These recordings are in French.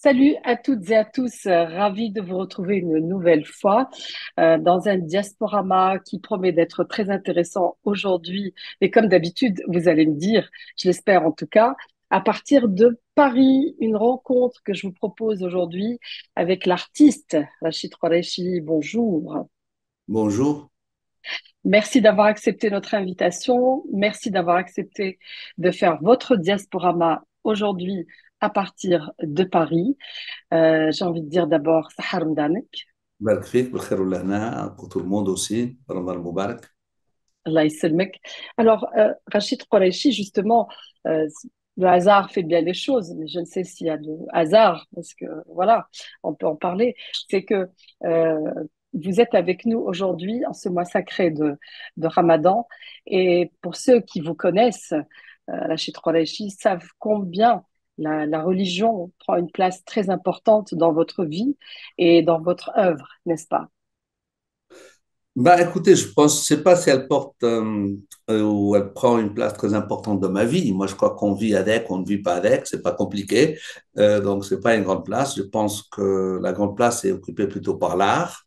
Salut à toutes et à tous, ravi de vous retrouver une nouvelle fois dans un diasporama qui promet d'être très intéressant aujourd'hui. Et comme d'habitude, vous allez me dire, je l'espère en tout cas, à partir de Paris, une rencontre que je vous propose aujourd'hui avec l'artiste Rachid Qureshi. Bonjour. Bonjour. Merci d'avoir accepté notre invitation. Merci d'avoir accepté de faire votre diasporama aujourd'hui à partir de Paris. J'ai envie de dire d'abord Sahar Mdanek, Barak fik, بالخير والهنا pour tout le monde aussi. Ramadan Moubarak. Allah يسلمك. Alors, Rachid Qureshi, justement, le hasard fait bien les choses, mais je ne sais s'il y a de hasard, parce que voilà, on peut en parler. C'est que euh, vous êtes avec nous aujourd'hui en ce mois sacré de Ramadan, et pour ceux qui vous connaissent, Rachid Qureshi, savent combien la religion prend une place très importante dans votre vie et dans votre œuvre, n'est-ce pas? Bah, écoutez, je pense, je sais pas si elle porte ou elle prend une place très importante dans ma vie. Moi, je crois qu'on vit avec, on ne vit pas avec, c'est pas compliqué. Donc, c'est pas une grande place. Je pense que la grande place est occupée plutôt par l'art,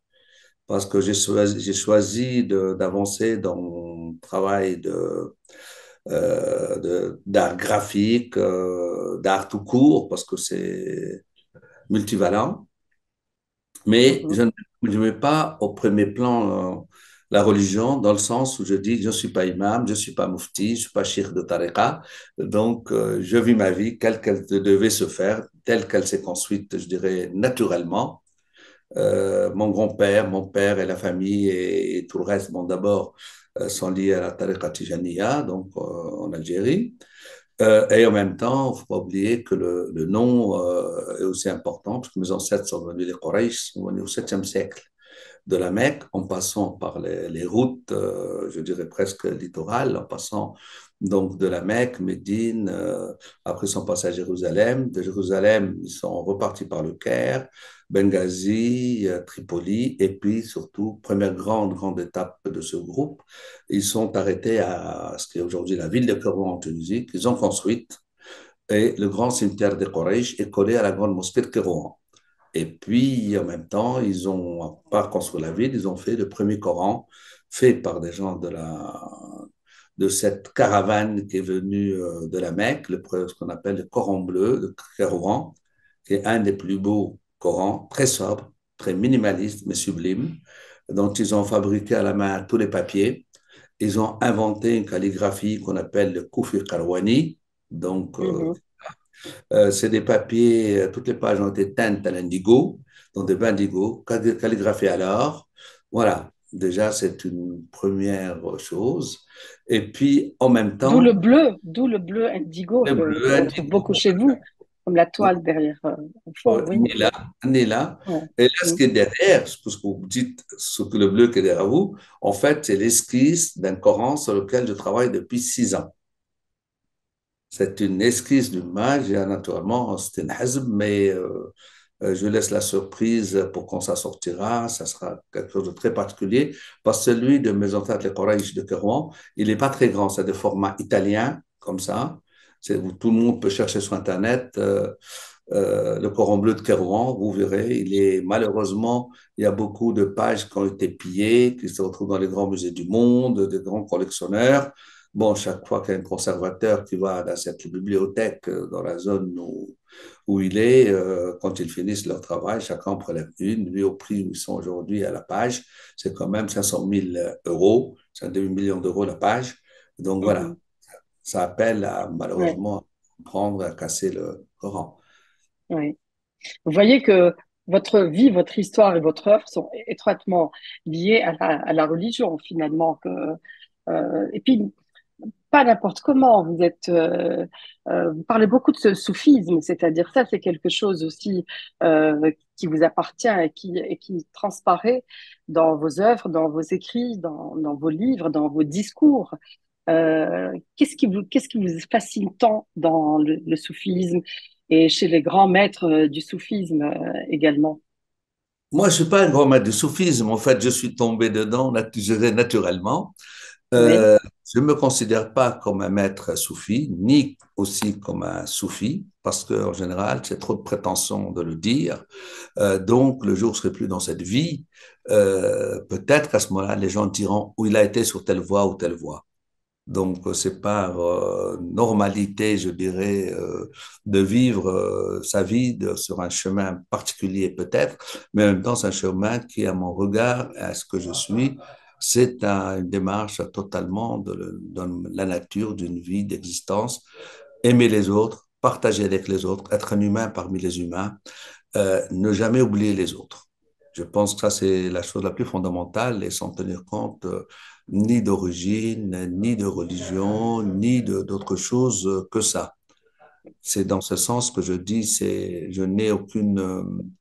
parce que j'ai choisi d'avancer dans mon travail d'art graphique, d'art tout court, parce que c'est multivalent. Mais Mhm. je ne mets pas au premier plan la religion dans le sens où je dis je ne suis pas imam, je ne suis pas mufti, je ne suis pas cheikh de tariqa. Donc, je vis ma vie telle qu'elle devait se faire, telle qu'elle s'est construite, je dirais, naturellement. Mon grand-père, mon père et la famille et tout le reste, bon, d'abord, sont liés à la tariqa tijaniya, donc en Algérie. Et en même temps, il ne faut pas oublier que le nom est aussi important, parce que mes ancêtres sont venus des Quraysh, sont venus au 7e siècle de la Mecque, en passant par les routes, je dirais presque littorales, en passant donc de la Mecque, Médine, après ils sont passés à Jérusalem. De Jérusalem, ils sont repartis par le Caire, Benghazi, Tripoli, et puis surtout, première grande étape de ce groupe, ils sont arrêtés à ce qui est aujourd'hui la ville de Kairouan en Tunisie, qu'ils ont construite, et le grand cimetière des Quraysh est collé à la grande mosquée de Kairouan. Et puis, en même temps, ils ont pas construit la ville, ils ont fait le premier Coran fait par des gens de cette caravane qui est venue de la Mecque, ce qu'on appelle le Coran bleu de Kairouan, qui est un des plus beaux Corans, très sobre, très minimaliste, mais sublime, dont ils ont fabriqué à la main tous les papiers. Ils ont inventé une calligraphie qu'on appelle le Koufi Karwani. Donc, Mhm. c'est des papiers, toutes les pages ont été teintes à l'indigo, donc des bains d'indigo, calligraphiés à l'or. Voilà, déjà, c'est une première chose. Et puis, en même temps, D'où le bleu indigo le bleu qu'on trouve beaucoup indigo, chez vous, comme la toile derrière au fond, oui. né là, né là. Ouais. Et là, ce Mm. qui est derrière, ce que vous dites, ce que le bleu qui est derrière vous, en fait, c'est l'esquisse d'un Coran sur lequel je travaille depuis 6 ans. C'est une esquisse d'une mage, et naturellement, c'est une hazb, mais je laisse la surprise pour quand ça sortira. Ça sera quelque chose de très particulier. Parce que celui de mes ancêtres, les Quraysh de Kerouan, il n'est pas très grand. C'est de format italien, comme ça. C'est où tout le monde peut chercher sur Internet le Coran bleu de Kerouan. Vous verrez, il est malheureusement, il y a beaucoup de pages qui ont été pillées, qui se retrouvent dans les grands musées du monde, des grands collectionneurs. Bon, chaque fois qu'il y a un conservateur qui va dans cette bibliothèque, dans la zone où il est, quand ils finissent leur travail, chacun prélève une. Lui, au prix où ils sont aujourd'hui à la page, c'est quand même 500 000 euros, c'est un demi-million d'euros la page. Donc voilà, Mhm. ça appelle à Ouais, malheureusement prendre, à casser le Coran. ouais. Vous voyez que votre vie, votre histoire et votre œuvre sont étroitement liées à la religion, finalement. Et puis, pas n'importe comment. Vous parlez beaucoup de ce soufisme, c'est-à-dire ça, c'est quelque chose aussi qui vous appartient et qui transparaît dans vos œuvres, dans vos écrits, dans vos livres, dans vos discours. Qu'est-ce qui vous fascine tant dans le soufisme et chez les grands maîtres du soufisme également? Moi, je suis pas un grand maître du soufisme. En fait, je suis tombé dedans, je dirais naturellement. Oui, Je ne me considère pas comme un maître soufi, ni aussi comme un soufi, parce qu'en général, c'est trop de prétention de le dire. Donc, le jour où je serai plus dans cette vie, peut-être qu'à ce moment-là, les gens diront où il a été sur telle voie ou telle voie. Donc, c'est par normalité, je dirais, de vivre sa vie sur un chemin particulier peut-être, mais en même temps, c'est un chemin qui, à mon regard, à ce que je suis, c'est une démarche totalement de la nature d'une vie d'existence, aimer les autres, partager avec les autres, être un humain parmi les humains, ne jamais oublier les autres. Je pense que ça, c'est la chose la plus fondamentale et sans tenir compte ni d'origine, ni de religion, ni d'autre chose que ça. C'est dans ce sens que je dis, je n'ai aucune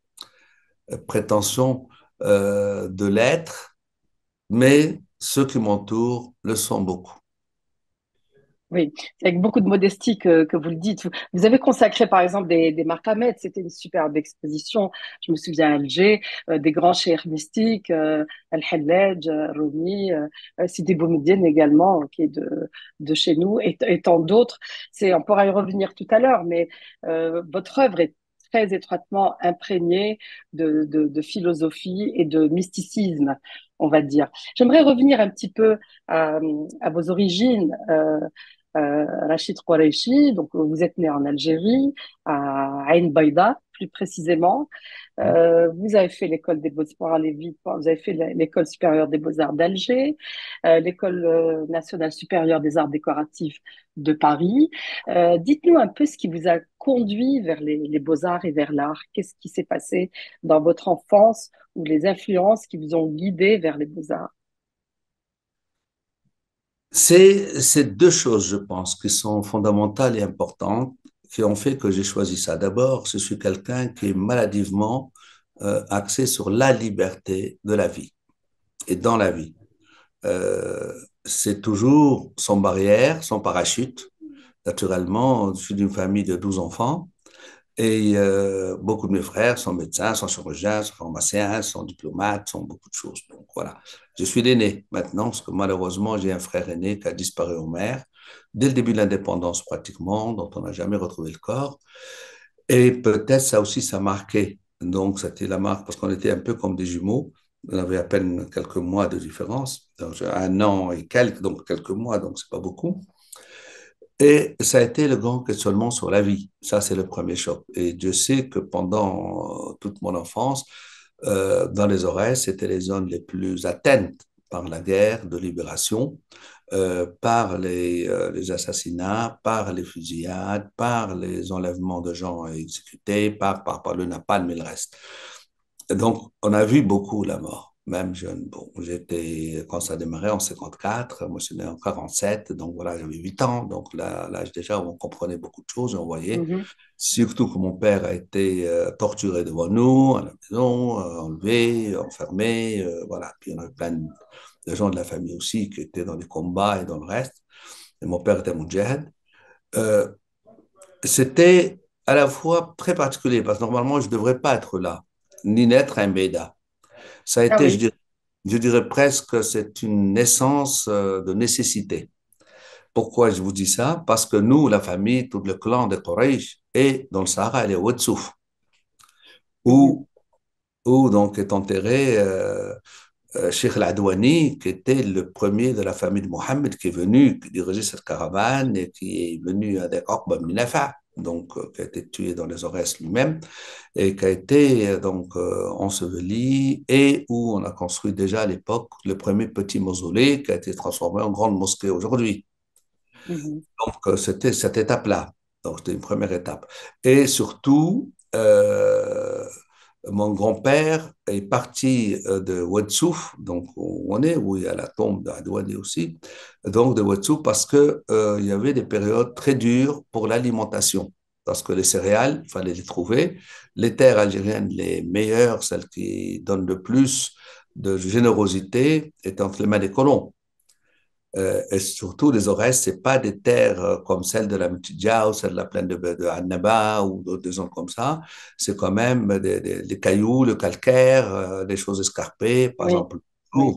prétention de l'être, mais ceux qui m'entourent le sont beaucoup. oui. C'est avec beaucoup de modestie que vous le dites. Vous avez consacré, par exemple, des Marhamet. C'était une superbe exposition. Je me souviens à Alger, des grands cheikhs mystiques, Al-Hallaj, Rumi, Sidi Boumedienne également, qui est de chez nous, et tant d'autres. On pourra y revenir tout à l'heure, mais votre œuvre est très étroitement imprégnée de philosophie et de mysticisme, on va dire. J'aimerais revenir un petit peu à vos origines. Rachid Qureshi, donc vous êtes né en Algérie, à Ain Baïda, plus précisément. Vous avez fait l'école des beaux-arts, aller vite, vous avez fait l'école supérieure des beaux-arts d'Alger, l'école nationale supérieure des arts décoratifs de Paris. Dites-nous un peu ce qui vous a conduit vers les beaux-arts et vers l'art. Qu'est-ce qui s'est passé dans votre enfance ou les influences qui vous ont guidé vers les beaux-arts? C'est deux choses, je pense, qui sont fondamentales et importantes, qui ont fait que j'ai choisi ça. D'abord, je suis quelqu'un qui est maladivement axé sur la liberté de la vie et dans la vie. Euh, c'est toujours sans barrière, sans parachute. Naturellement, je suis d'une famille de 12 enfants et beaucoup de mes frères sont médecins, sont chirurgiens, sont pharmaciens, sont diplomates, sont beaucoup de choses. Donc voilà, je suis l'aîné maintenant parce que malheureusement, j'ai un frère aîné qui a disparu en mer dès le début de l'indépendance pratiquement, dont on n'a jamais retrouvé le corps. Et peut-être ça aussi, ça marquait. Donc c'était la marque parce qu'on était un peu comme des jumeaux. On avait à peine quelques mois de différence, donc, un an et quelques, donc quelques mois, donc c'est pas beaucoup. Et ça a été le grand questionnement sur la vie. Ça, c'est le premier choc. Et je sais que pendant toute mon enfance, dans les Aurès, c'était les zones les plus atteintes par la guerre de libération, par les assassinats, par les fusillades, par les enlèvements de gens exécutés, par le napalm et le reste. Donc, on a vu beaucoup la mort, même jeune. Bon, quand ça a démarré en 54, moi je suis né en 47, donc voilà, j'avais 8 ans. Donc là, l'âge déjà où on comprenait beaucoup de choses, on voyait. Mhm, Surtout que mon père a été torturé devant nous, à la maison, enlevé, enfermé, voilà. Puis on avait plein de gens de la famille aussi qui étaient dans les combats et dans le reste. Et mon père était moudjahid. Euh, C'était à la fois très particulier, parce que normalement, je ne devrais pas être là, ni naître un Béda. Ça a ah été, oui. je dirais presque, c'est une naissance de nécessité. Pourquoi je vous dis ça? Parce que nous, la famille, tout le clan des Quraysh, est dans le Sahara, elle est au Ouetsouf, Mhm, où, où donc est enterré Cheikh Al-Adwani, qui était le premier de la famille de Mohammed, qui est venu diriger cette caravane et qui est venu avec Uqba ibn Nafa', donc qui a été tué dans les Aurès lui-même et qui a été donc enseveli et où on a construit déjà à l'époque le premier petit mausolée qui a été transformé en grande mosquée aujourd'hui. mhm. Donc c'était cette étape-là. Donc c'était une première étape. Et surtout, mon grand-père est parti de Ouadsouf, donc où on est, où il y a la tombe d'Adouani aussi, donc de Ouadsouf parce que il y avait des périodes très dures pour l'alimentation. Parce que les céréales, il fallait les trouver. Les terres algériennes, les meilleures, celles qui donnent le plus de générosité, étaient entre les mains des colons. Et surtout, les Aurès, c'est pas des terres comme celle de la Mtidja ou celle de la plaine de Annaba ou d'autres zones comme ça. C'est quand même des cailloux, le calcaire, des choses escarpées, par Oui, exemple. oui.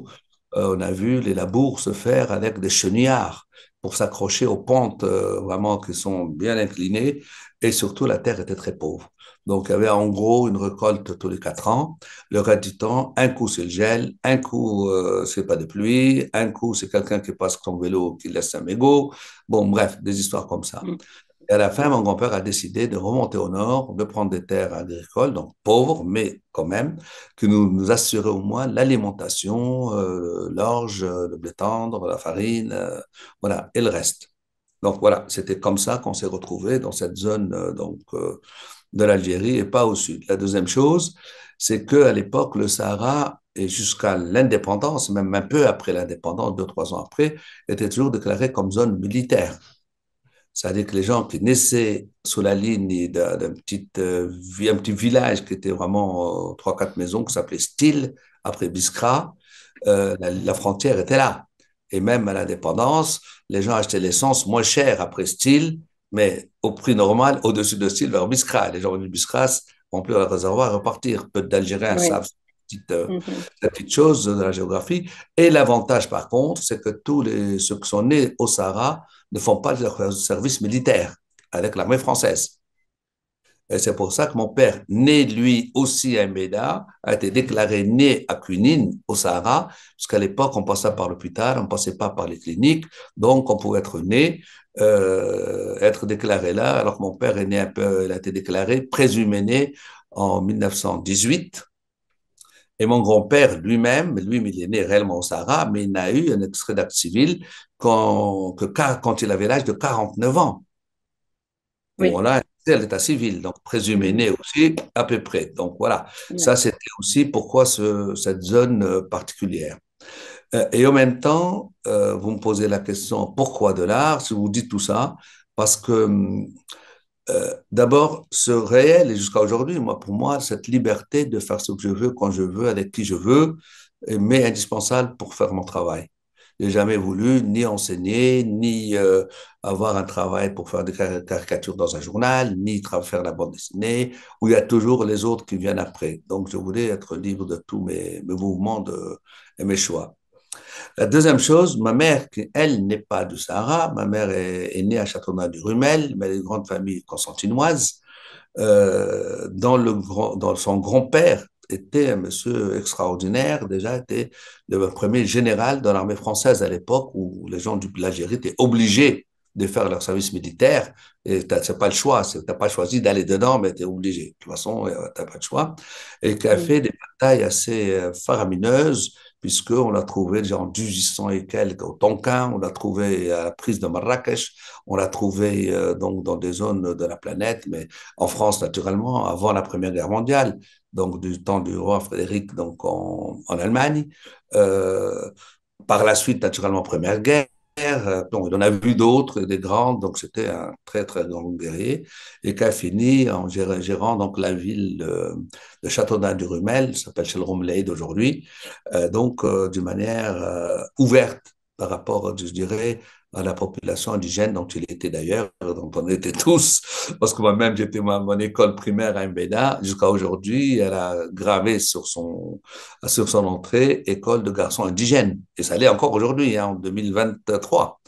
on a vu les labours se faire avec des chenillards pour s'accrocher aux pentes vraiment qui sont bien inclinées et surtout la terre était très pauvre. Donc il y avait en gros une récolte tous les 4 ans. Le reste du temps, un coup c'est le gel, un coup c'est pas de pluie, un coup c'est quelqu'un qui passe son vélo qui laisse un mégot. Bon bref, des histoires comme ça. Mm. Et à la fin, mon grand-père a décidé de remonter au nord, de prendre des terres agricoles, donc pauvres, mais quand même, qui nous assuraient au moins l'alimentation, l'orge, le blé tendre, la farine, voilà, et le reste. Donc voilà, c'était comme ça qu'on s'est retrouvés dans cette zone de l'Algérie et pas au sud. La deuxième chose, c'est qu'à l'époque, le Sahara, et jusqu'à l'indépendance, même un peu après l'indépendance, 2, 3 ans après, était toujours déclaré comme zone militaire. C'est-à-dire que les gens qui naissaient sous la ligne un petit village qui était vraiment 3, 4 maisons, qui s'appelait Style, après Biskra, la frontière était là. Et même à l'indépendance, les gens achetaient l'essence moins cher après Style, mais au prix normal, au-dessus de Style, vers Biskra. Les gens venaient de Biskra, remplir le réservoir et repartir. Peu d'Algériens Oui. savent Mhm. cette petite chose de la géographie. Et l'avantage, par contre, c'est que ceux qui sont nés au Sahara ne font pas leur service militaire avec l'armée française. Et c'est pour ça que mon père, né lui aussi à Mbeda, a été déclaré né à Kunine, au Sahara, parce qu'à l'époque, on passait par l'hôpital, on ne passait pas par les cliniques, donc on pouvait être né, être déclaré là, alors que mon père est né un peu, il a été déclaré présumé né en 1918. Et mon grand-père lui-même, lui, il est né réellement au Sahara, mais il n'a eu un extrait d'acte civil quand il avait l'âge de 49 ans où on Oui. a accès à l'état civil, donc présumé Mhm. né aussi, à peu près. Donc voilà, ça Ouais. c'était aussi pourquoi cette zone particulière. Et en même temps, vous me posez la question, pourquoi de l'art? Si vous dites tout ça, parce que d'abord, ce réel, et jusqu'à aujourd'hui, moi, pour moi, cette liberté de faire ce que je veux, quand je veux, avec qui je veux, m'est indispensable pour faire mon travail. J'ai jamais voulu ni enseigner, ni avoir un travail pour faire des caricatures dans un journal, ni faire la bande dessinée, où il y a toujours les autres qui viennent après. Donc, je voulais être libre de tous mes mouvements et mes choix. La deuxième chose, ma mère, qui, elle, n'est pas du Sahara, ma mère est née à Châteauneuf-du-Rumel, mais elle est une grande famille constantinoise, dans son grand-père était un monsieur extraordinaire, déjà était le premier général de l'armée française à l'époque où les gens de l'Algérie étaient obligés de faire leur service militaire. Et c'est pas le choix, t'as pas choisi d'aller dedans, mais t'es obligé. De toute façon, t'as pas de choix. Et qui a Mm. fait des batailles assez faramineuses, puisqu'on l'a trouvé déjà en 1800 et quelques au Tonkin, on l'a trouvé à la prise de Marrakech, on l'a trouvé donc dans des zones de la planète, mais en France, naturellement, avant la Première Guerre mondiale, donc du temps du roi Frédéric donc en Allemagne. Euh, Par la suite, naturellement, Première Guerre. Donc, on en a vu d'autres, des grandes, donc c'était un très, très grand guerrier, et qui a fini en gérant donc la ville de Châteaudun-du-Rumel, ça s'appelle Chelromleid aujourd'hui, d'une manière ouverte par rapport, je dirais, à la population indigène dont il était d'ailleurs, dont on était tous, parce que moi-même, j'étais mon école primaire à Mbeda, jusqu'à aujourd'hui, elle a gravé sur son entrée école de garçons indigènes. Et ça l'est encore aujourd'hui, hein, en 2023.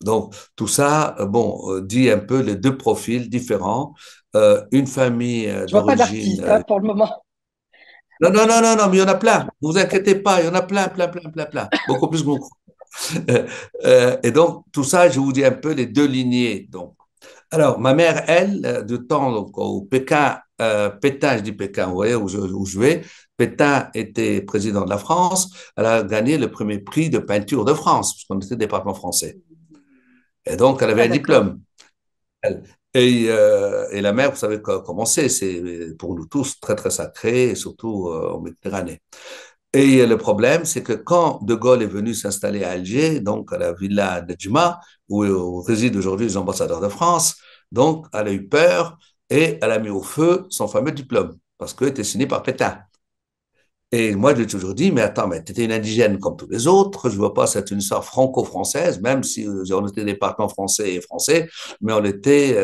Donc, tout ça, bon, dit un peu les deux profils différents. Une famille Je vois pas d'origine. d'artiste hein, pour le moment. Non, non, non, non, non, mais il y en a plein. Ne vous inquiétez pas, il y en a plein, plein, plein, plein, plein. Beaucoup plus que vous. Et donc, tout ça, je vous dis un peu les deux lignées. Donc, alors, ma mère, elle, du temps donc, au Pékin, Pétain, je dis Pékin, vous voyez où je vais, Pétain était président de la France, elle a gagné le premier prix de peinture de France, parce qu'on était département français. Et donc, elle avait Ah, un d'accord. diplôme. Et la mer, vous savez comment c'est pour nous tous très, très sacré, et surtout en Méditerranée. Et le problème, c'est que quand De Gaulle est venu s'installer à Alger, donc à la villa Nedjma, où résident aujourd'hui les ambassadeurs de France, donc elle a eu peur et elle a mis au feu son fameux diplôme, parce qu'il était signé par Pétain. Et moi, je lui ai toujours dit, mais attends, mais tu étais une indigène comme tous les autres, je ne vois pas, c'est une histoire franco-française, même si on était des parents français et français, mais on était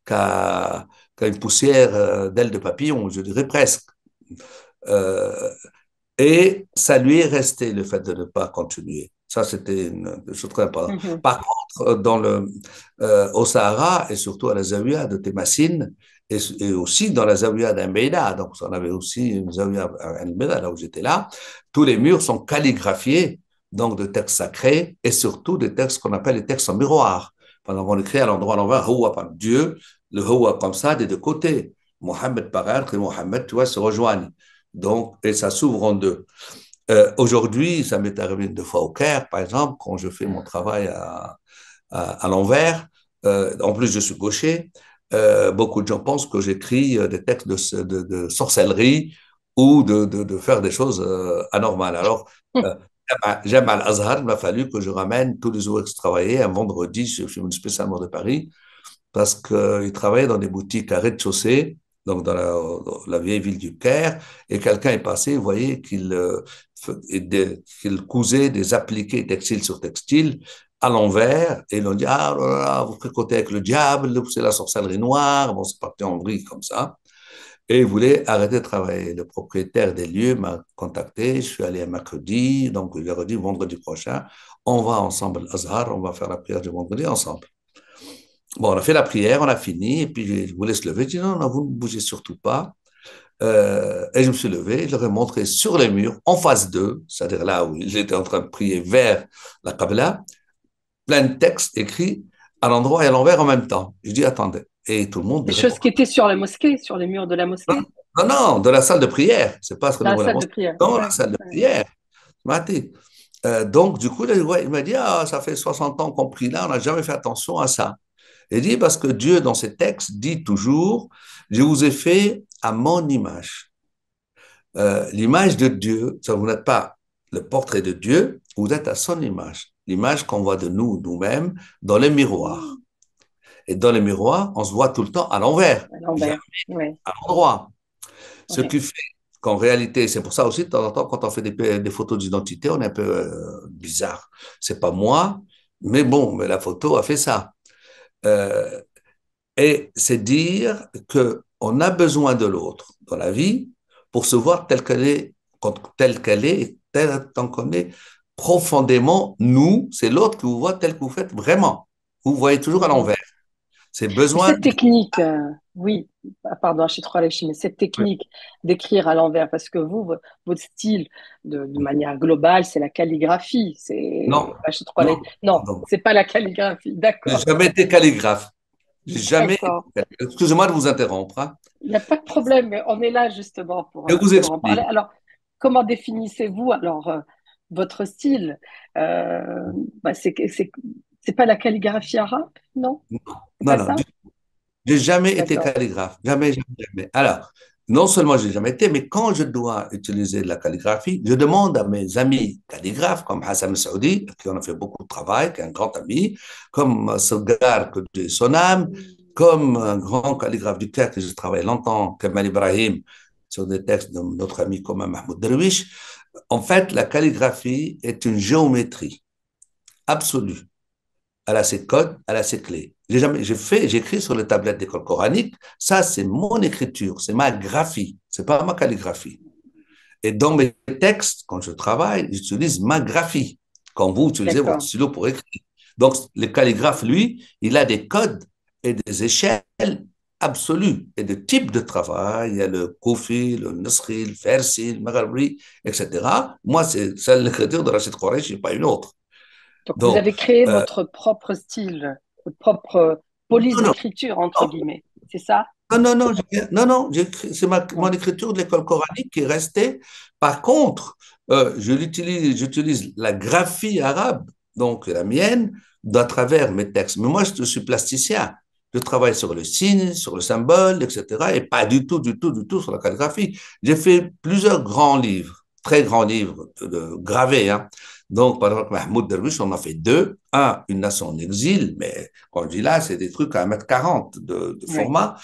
qu'à une poussière d'aile de papillon, je dirais presque. Euh, Et ça lui est resté le fait de ne pas continuer. Ça, c'était une chose très importante. Mhm. Par contre, au Sahara et surtout à la Zawiya de Temassine et aussi dans la Zawiya d'Ambeida, donc on avait aussi une Zawiya à Ambeida, là où j'étais là, tous les murs sont calligraphiés, donc de textes sacrés et surtout des textes qu'on appelle les textes en miroir. Pendant qu'on écrit à l'endroit à l'envers, Huwa par Dieu, le Huwa comme ça des deux côtés. Mohammed par et Mohammed, tu vois, se rejoignent. Donc, et ça s'ouvre en deux. Aujourd'hui, ça m'est arrivé deux fois au Caire, par exemple, quand je fais mon travail à l'envers. En plus, je suis gaucher. Beaucoup de gens pensent que j'écris des textes de sorcellerie ou de faire des choses anormales. Alors, euh, j'aime Al-Azhar, il m'a fallu que je ramène tous les jours que je travaillais un vendredi, je suis venu spécialement de Paris, parce qu'il travaillait dans des boutiques à rez-de-chaussée, donc dans la vieille ville du Caire, et quelqu'un est passé, vous voyez, qu'il cousait des appliqués textile sur textile à l'envers, et ils ont dit, ah là là, vous fricotez avec le diable, c'est la sorcellerie noire, bon, c'est parti en vrille comme ça, et il voulait arrêter de travailler. Le propriétaire des lieux m'a contacté, je suis allé un mercredi, donc il leur a dit, vendredi prochain, on va ensemble à l'Azhar, on va faire la prière du vendredi ensemble. Bon, on a fait la prière, on a fini, et puis je voulais se lever. Je dis non, non, vous ne bougez surtout pas. Et je me suis levé, je leur ai montré sur les murs, en face d'eux, c'est-à-dire là où j'étais en train de prier vers la Qibla, plein de textes écrits à l'endroit et à l'envers en même temps. Je dis attendez. Et tout le monde Des répond. choses qui étaient sur la mosquée, sur les murs de la Non, mosquée, non, non, de la salle de prière. C'est pas ce que dans nous la voulons. salle de prière. Dans la Ouais, salle de ouais. prière. Maté. Donc, du coup, là, ouais, il m'a dit, ah, ça fait 60 ans qu'on prie là, on n'a jamais fait attention à ça. Il dit, parce que Dieu, dans ses textes, dit toujours, je vous ai fait à mon image. L'image de Dieu, ça, vous n'êtes pas le portrait de Dieu, vous êtes à son image. L'image qu'on voit de nous, nous-mêmes, dans les miroirs. Et dans les miroirs, on se voit tout le temps à l'envers, À jamais l'envers. Ouais, à l'endroit. Ce ouais. qui fait qu'en réalité, c'est pour ça aussi, de temps en temps, quand on fait des photos d'identité, on est un peu bizarre. C'est pas moi, mais bon, mais la photo a fait ça. Euh, Et c'est dire qu'on a besoin de l'autre dans la vie pour se voir telle qu'elle est, tant qu'on est profondément nous, c'est l'autre que vous voit tel que vous faites vraiment. Vous voyez toujours à Mhm. l'envers. C'est Mais besoin. cette technique, oui, ah, pardon, je suis trop léchée, mais cette technique d'écrire à l'envers, parce que vous, votre style, de manière globale, c'est la calligraphie. Non, C'est Rachid non, Kollé. Non, non. c'est pas la calligraphie. J'ai D'accord, jamais été calligraphe. J'ai jamais été d'accord. calligraphe. Excusez-moi de vous interrompre, hein. Il n'y a pas de problème, mais on est là justement Je vous pour en parler. explique. Alors, comment définissez-vous alors votre style? Euh, bah, c'est pas la calligraphie arabe, non? C'est Non, pas non, ça? j'ai jamais été D'accord. calligraphe. Jamais, jamais, jamais. Alors, non seulement j'ai jamais été, mais quand je dois utiliser de la calligraphie, je demande à mes amis calligraphes, comme Hassan Saoudi, qui en a fait beaucoup de travail, qui est un grand ami, comme Selgar, que j'ai son âme, comme un grand calligraphe du Caire, que j'ai travaillé longtemps, Kamal Ibrahim, sur des textes de notre ami commun Mahmoud Derwish. En fait, la calligraphie est une géométrie absolue. Elle a ses codes, elle a ses clés. J'ai écrit sur les tablettes d'école coranique. Ça, c'est mon écriture, c'est ma graphie, c'est pas ma calligraphie. Et dans mes textes, quand je travaille, j'utilise ma graphie, quand vous utilisez votre D'accord. stylo pour écrire. Donc, le calligraphe, lui, il a des codes et des échelles absolues et des types de travail. Il y a le koufi, le nasri, le farsi, le maghrabi, etc. Moi, c'est l'écriture de Rachid Koresh, pas une autre. Donc, vous Donc, avez créé euh, votre propre style, votre propre police non, non, d'écriture, entre guillemets. C'est ça? non, non, non, non, non, c'est mon Non. écriture de l'école coranique qui est restée. Par contre, j'utilise la graphie arabe, donc la mienne, à travers mes textes. Mais moi, je suis plasticien. Je travaille sur le signe, sur le symbole, etc. Et pas du tout, du tout, du tout sur la calligraphie. J'ai fait plusieurs grands livres, très grands livres gravés, hein. Donc, par exemple, Mahmoud Derwish, on en a fait deux. Un, Une nation en exil, mais quand je dis là, c'est des trucs à 1,40 m de Oui. format.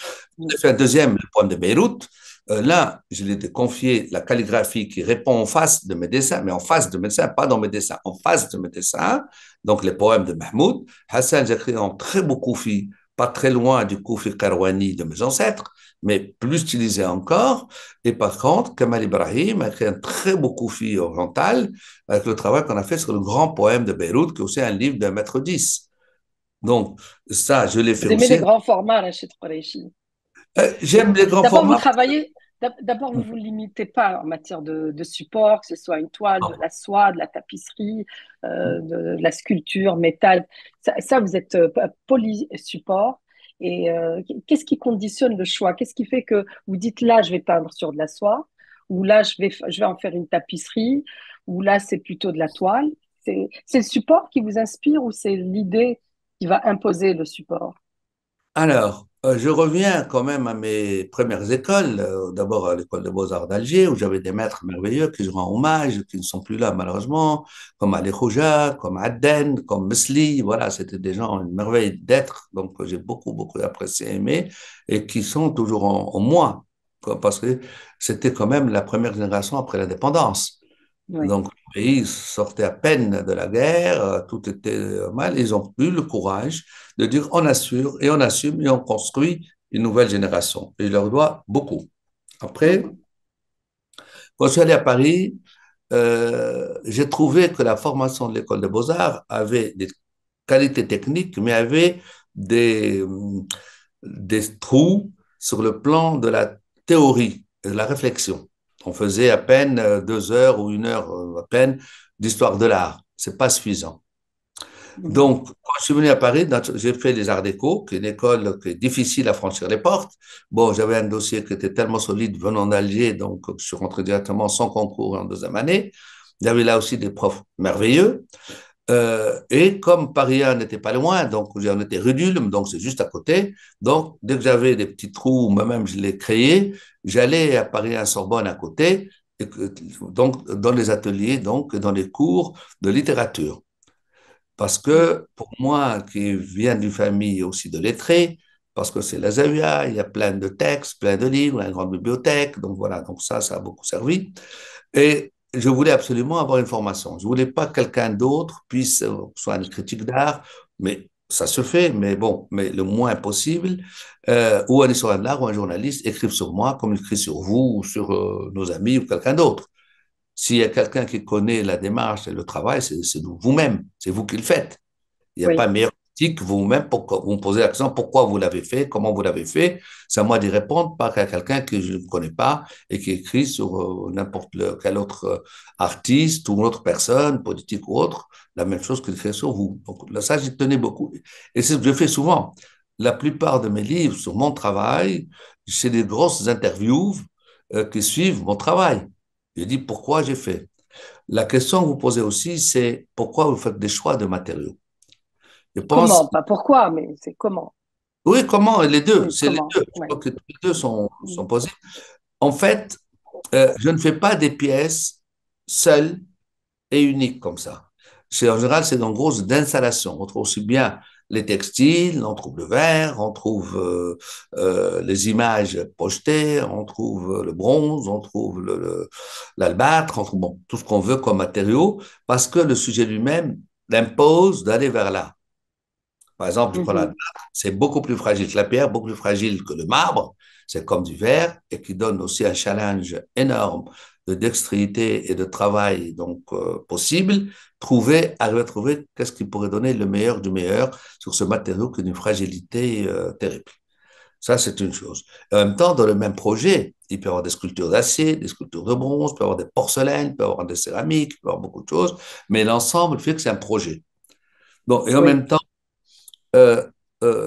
J'ai fait un deuxième, Le poème de Beyrouth. Là, je lui ai confié la calligraphie qui répond en face de mes dessins, mais en face de mes dessins, pas dans mes dessins, en face de mes dessins. Donc, les poèmes de Mahmoud. Hassan, j'ai écrit en très beau koufi pas très loin du Koufi Karouani de mes ancêtres, mais plus utilisé encore. Et par contre, Kamal Ibrahim a créé un très beau Koufi oriental avec le travail qu'on a fait sur le grand poème de Beyrouth, qui est aussi un livre d'un mètre 10. Donc, ça, je l'ai fait Vous aimez les aussi. grands formats, Rachid Koreichi. J'aime les grands D'abord, vous formats. travaillez, d'abord, vous vous limitez pas en matière de support, que ce soit une toile, de la soie, de la tapisserie, de la sculpture, métal. Ça, vous êtes polysupport. Et qu'est-ce qui conditionne le choix? Qu'est-ce qui fait que vous dites là, je vais peindre sur de la soie, ou là, je vais en faire une tapisserie, ou là, c'est plutôt de la toile? C'est le support qui vous inspire ou c'est l'idée qui va imposer le support? Alors, je reviens quand même à mes premières écoles. D'abord à l'école de Beaux-Arts d'Alger, où j'avais des maîtres merveilleux qui je rends hommage, qui ne sont plus là malheureusement, comme Ali Khouja, comme Adden, comme Mesli. Voilà, c'était des gens, une merveille d'être, donc que j'ai beaucoup, beaucoup apprécié, aimé, et qui sont toujours en moi, quoi, parce que c'était quand même la première génération après l'indépendance. Oui. Donc, le pays sortait à peine de la guerre, tout était mal. Ils ont eu le courage de dire on assure et on assume et on construit une nouvelle génération. Et je leur dois beaucoup. Après, Mhm. quand je suis allé à Paris, j'ai trouvé que la formation de l'école des beaux-arts avait des qualités techniques, mais avait des, des trous sur le plan de la théorie et de la réflexion. On faisait à peine 2 heures ou 1 heure à peine d'histoire de l'art. C'est pas suffisant. Mhm. Donc, quand je suis venu à Paris, j'ai fait les Arts Déco, qui est une école qui est difficile à franchir les portes. Bon, j'avais un dossier qui était tellement solide venant d'Alger, donc je suis rentré directement sans concours en 2e année. Il y avait là aussi des profs merveilleux. Et comme Paris 1 n'était pas loin, donc on était rue d'Ulm, donc c'est juste à côté. Donc, dès que j'avais des petits trous, moi-même je les créais, j'allais à Paris 1 Sorbonne à côté, donc dans les ateliers, donc dans les cours de littérature. Parce que pour moi, qui viens d'une famille aussi de lettrés, parce que c'est la Zawiya, il y a plein de textes, plein de livres, une grande bibliothèque, donc voilà, donc ça a beaucoup servi. Et je voulais absolument avoir une formation. Je voulais pas que quelqu'un d'autre puisse, soit un critique d'art, mais ça se fait, mais bon, mais le moins possible, ou un historien de l'art ou un journaliste écrive sur moi comme il écrit sur vous ou sur nos amis ou quelqu'un d'autre. S'il y a quelqu'un qui connaît la démarche et le travail, c'est vous-même, c'est vous qui le faites. Il n'y a pas Oui, meilleur outil que vous-même pour vous me posez la question pourquoi vous l'avez fait, comment vous l'avez fait. C'est à moi d'y répondre, pas qu'à quelqu'un que je ne connais pas et qui écrit sur n'importe quel autre artiste ou une autre personne, politique ou autre, la même chose qu'il fait sur vous. Donc là, ça, j'y tenais beaucoup. Et c'est ce que je fais souvent. La plupart de mes livres sur mon travail, c'est des grosses interviews qui suivent mon travail. Je dis pourquoi j'ai fait. La question que vous posez aussi, c'est pourquoi vous faites des choix de matériaux. Je pense, comment? Pas pourquoi, mais c'est comment. oui, comment les deux, Oui, c'est les comment. deux. Je Oui. crois que tous les deux sont Mhm. possibles. En fait, je ne fais pas des pièces seules et uniques comme ça. En général, c'est dans grosses d'installation. On trouve aussi bien les textiles, on trouve le verre, on trouve les images projetées, on trouve le bronze, on trouve l'albâtre, on trouve bon, tout ce qu'on veut comme matériau, parce que le sujet lui-même l'impose d'aller vers là. Par exemple, je prends la Mhm. date, c'est beaucoup plus fragile que la pierre, beaucoup plus fragile que le marbre, c'est comme du verre et qui donne aussi un challenge énorme de dextérité et de travail donc possible. Arriver à trouver qu'est-ce qui pourrait donner le meilleur du meilleur sur ce matériau qui a une fragilité terrible. Ça, c'est une chose. Et en même temps, dans le même projet, il peut y avoir des sculptures d'acier, des sculptures de bronze, il peut y avoir des porcelaines, il peut y avoir des céramiques, il peut y avoir beaucoup de choses, mais l'ensemble fait que c'est un projet. Bon, et en Oui, même temps, euh,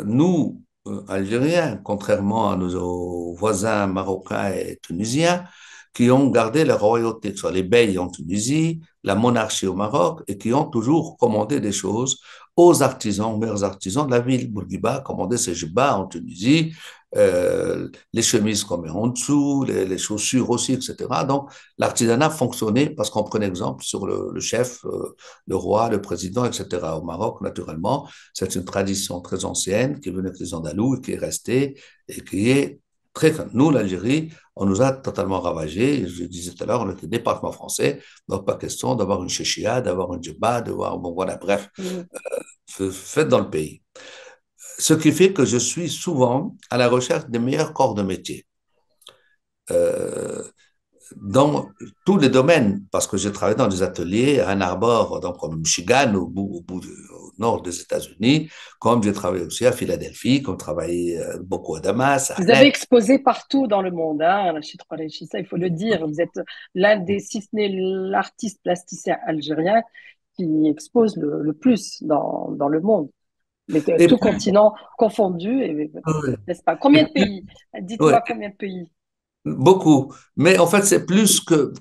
nous, Algériens, contrairement à nos voisins marocains et tunisiens, qui ont gardé la royauté, que ce soit les beys en Tunisie, la monarchie au Maroc, et qui ont toujours commandé des choses aux artisans, aux meilleurs artisans de la ville. Bourguiba commandait ses jubas en Tunisie, les chemises qu'on met en dessous, les chaussures aussi, etc. Donc, l'artisanat fonctionnait parce qu'on prenait exemple sur le chef, le roi, le président, etc. Au Maroc, naturellement, c'est une tradition très ancienne qui venait des Andalous et qui est restée et qui est très... Nous, l'Algérie, on nous a totalement ravagés. Je disais tout à l'heure, on était département français, donc pas question d'avoir une chéchia, d'avoir un djebba, d'avoir... Bon, voilà, bref, mhm. faites dans le pays. Ce qui fait que je suis souvent à la recherche des meilleurs corps de métier. Euh, dans tous les domaines, parce que j'ai travaillé dans des ateliers à Ann Arbor, donc au Michigan, au nord des États-Unis, comme j'ai travaillé aussi à Philadelphie, comme travaillé beaucoup à Damas, à Vous avez Alep. exposé partout dans le monde, hein, Rachid Qureshi, ça il faut le dire. Vous êtes l'un des, si ce n'est l'artiste plasticien algérien qui expose le plus dans le monde, mais Et tout puis, continent confondu, n'est-ce pas? et Combien de puis, pays? ouais, Dites-moi combien de pays? beaucoup. Mais en fait, c'est plus que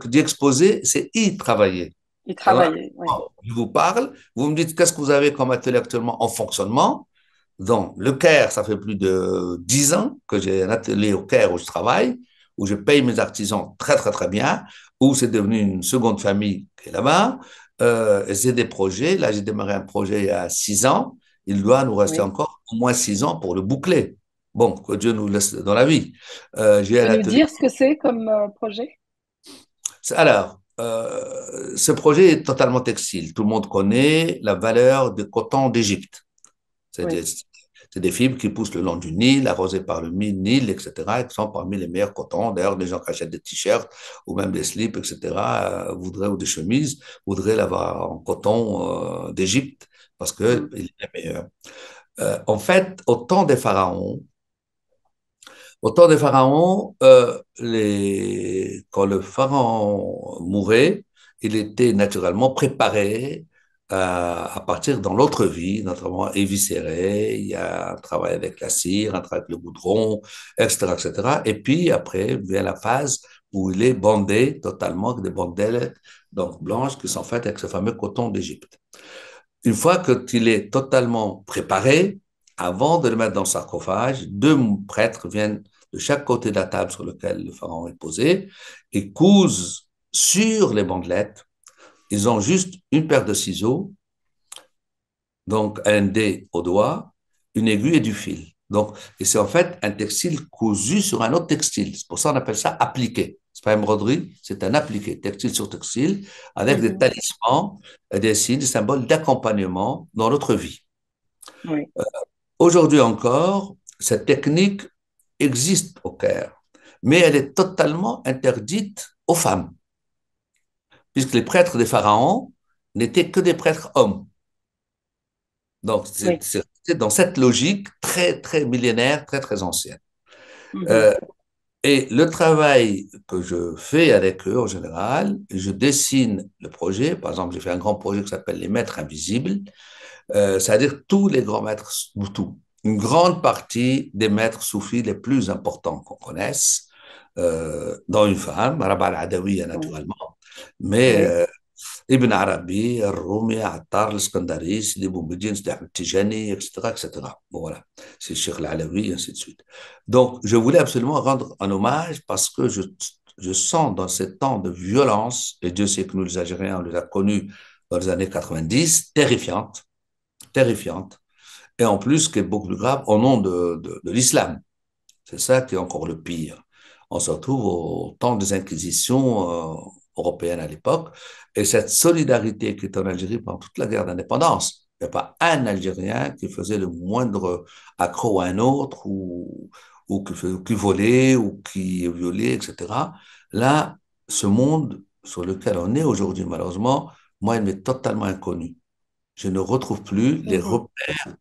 d'y exposer, c'est y travailler. Et Alors, travailler, oui. je vous parle, vous me dites qu'est-ce que vous avez comme atelier actuellement en fonctionnement. Donc, le Caire, ça fait plus de 10 ans que j'ai un atelier au Caire où je travaille, où je paye mes artisans très, très, très bien, où c'est devenu une seconde famille qui est là-bas. Et c'est des projets. Là, j'ai démarré un projet il y a 6 ans. Il doit nous rester Oui. encore au moins 6 ans pour le boucler. Bon, que Dieu nous laisse dans la vie. J'ai Vous un pouvez nous atelier. dire ce que c'est comme projet? Alors, ce projet est totalement textile. Tout le monde connaît la valeur du coton d'Égypte. C'est des, Oui. c'est des fibres qui poussent le long du Nil, arrosées par le Nil, etc., et qui sont parmi les meilleurs cotons. D'ailleurs, les gens qui achètent des t-shirts ou même des slips, etc., voudraient, ou des chemises, voudraient l'avoir en coton d'Égypte parce qu'il Mm. est meilleur. En fait, au temps des pharaons, quand le pharaon mourait, il était naturellement préparé à partir dans l'autre vie, notamment éviscéré. Il y a un travail avec la cire, un travail avec le goudron, etc., etc. Et cetera. Et puis après vient la phase où il est bandé totalement avec des bandelettes donc blanches qui sont faites avec ce fameux coton d'Égypte. Une fois qu'il est totalement préparé, avant de le mettre dans le sarcophage, deux prêtres viennent de chaque côté de la table sur laquelle le pharaon est posé et cousent sur les bandelettes. Ils ont juste une paire de ciseaux, donc un dé au doigt, une aiguille et du fil. Donc, et c'est en fait un textile cousu sur un autre textile. C'est pour ça qu'on appelle ça appliqué. C'est pas une broderie, c'est un appliqué, textile sur textile, avec des Mhm. talismans, des signes, des symboles d'accompagnement dans notre vie. Oui. Aujourd'hui encore, cette technique existe au Caire, mais elle est totalement interdite aux femmes, puisque les prêtres des pharaons n'étaient que des prêtres hommes. Donc, Oui. c'est dans cette logique très, très millénaire, très, très ancienne. Mhm. Euh, et le travail que je fais avec eux, en général, je dessine le projet. Par exemple, j'ai fait un grand projet qui s'appelle Les Maîtres Invisibles, c'est-à-dire tous les grands maîtres, tout. Une grande partie des maîtres soufis les plus importants qu'on connaisse, dont une femme, Rabat al-Adawiya Oui. naturellement, mais Oui. Ibn Arabi, Rumi, Attar, l'Iskandari, Sidi Boumediene, Sidi Ahmed Tijani, etc., etc. Bon, voilà, c'est Cheikh al-Alawi, et ainsi de suite. Donc, je voulais absolument rendre un hommage parce que je sens dans ces temps de violence, et Dieu sait que nous, les Algériens, on les a connus dans les années 90, terrifiantes, terrifiantes, et en plus, ce qui est beaucoup plus grave, au nom de l'islam. C'est ça qui est encore le pire. On se retrouve au temps des inquisitions européennes à l'époque, et cette solidarité qui est en Algérie pendant toute la guerre d'indépendance. Il n'y a pas un Algérien qui faisait le moindre accroc à un autre, ou qui volait, ou qui violait, etc. Là, ce monde sur lequel on est aujourd'hui, malheureusement, moi, il m'est totalement inconnu. Je ne retrouve plus les Mhm. repères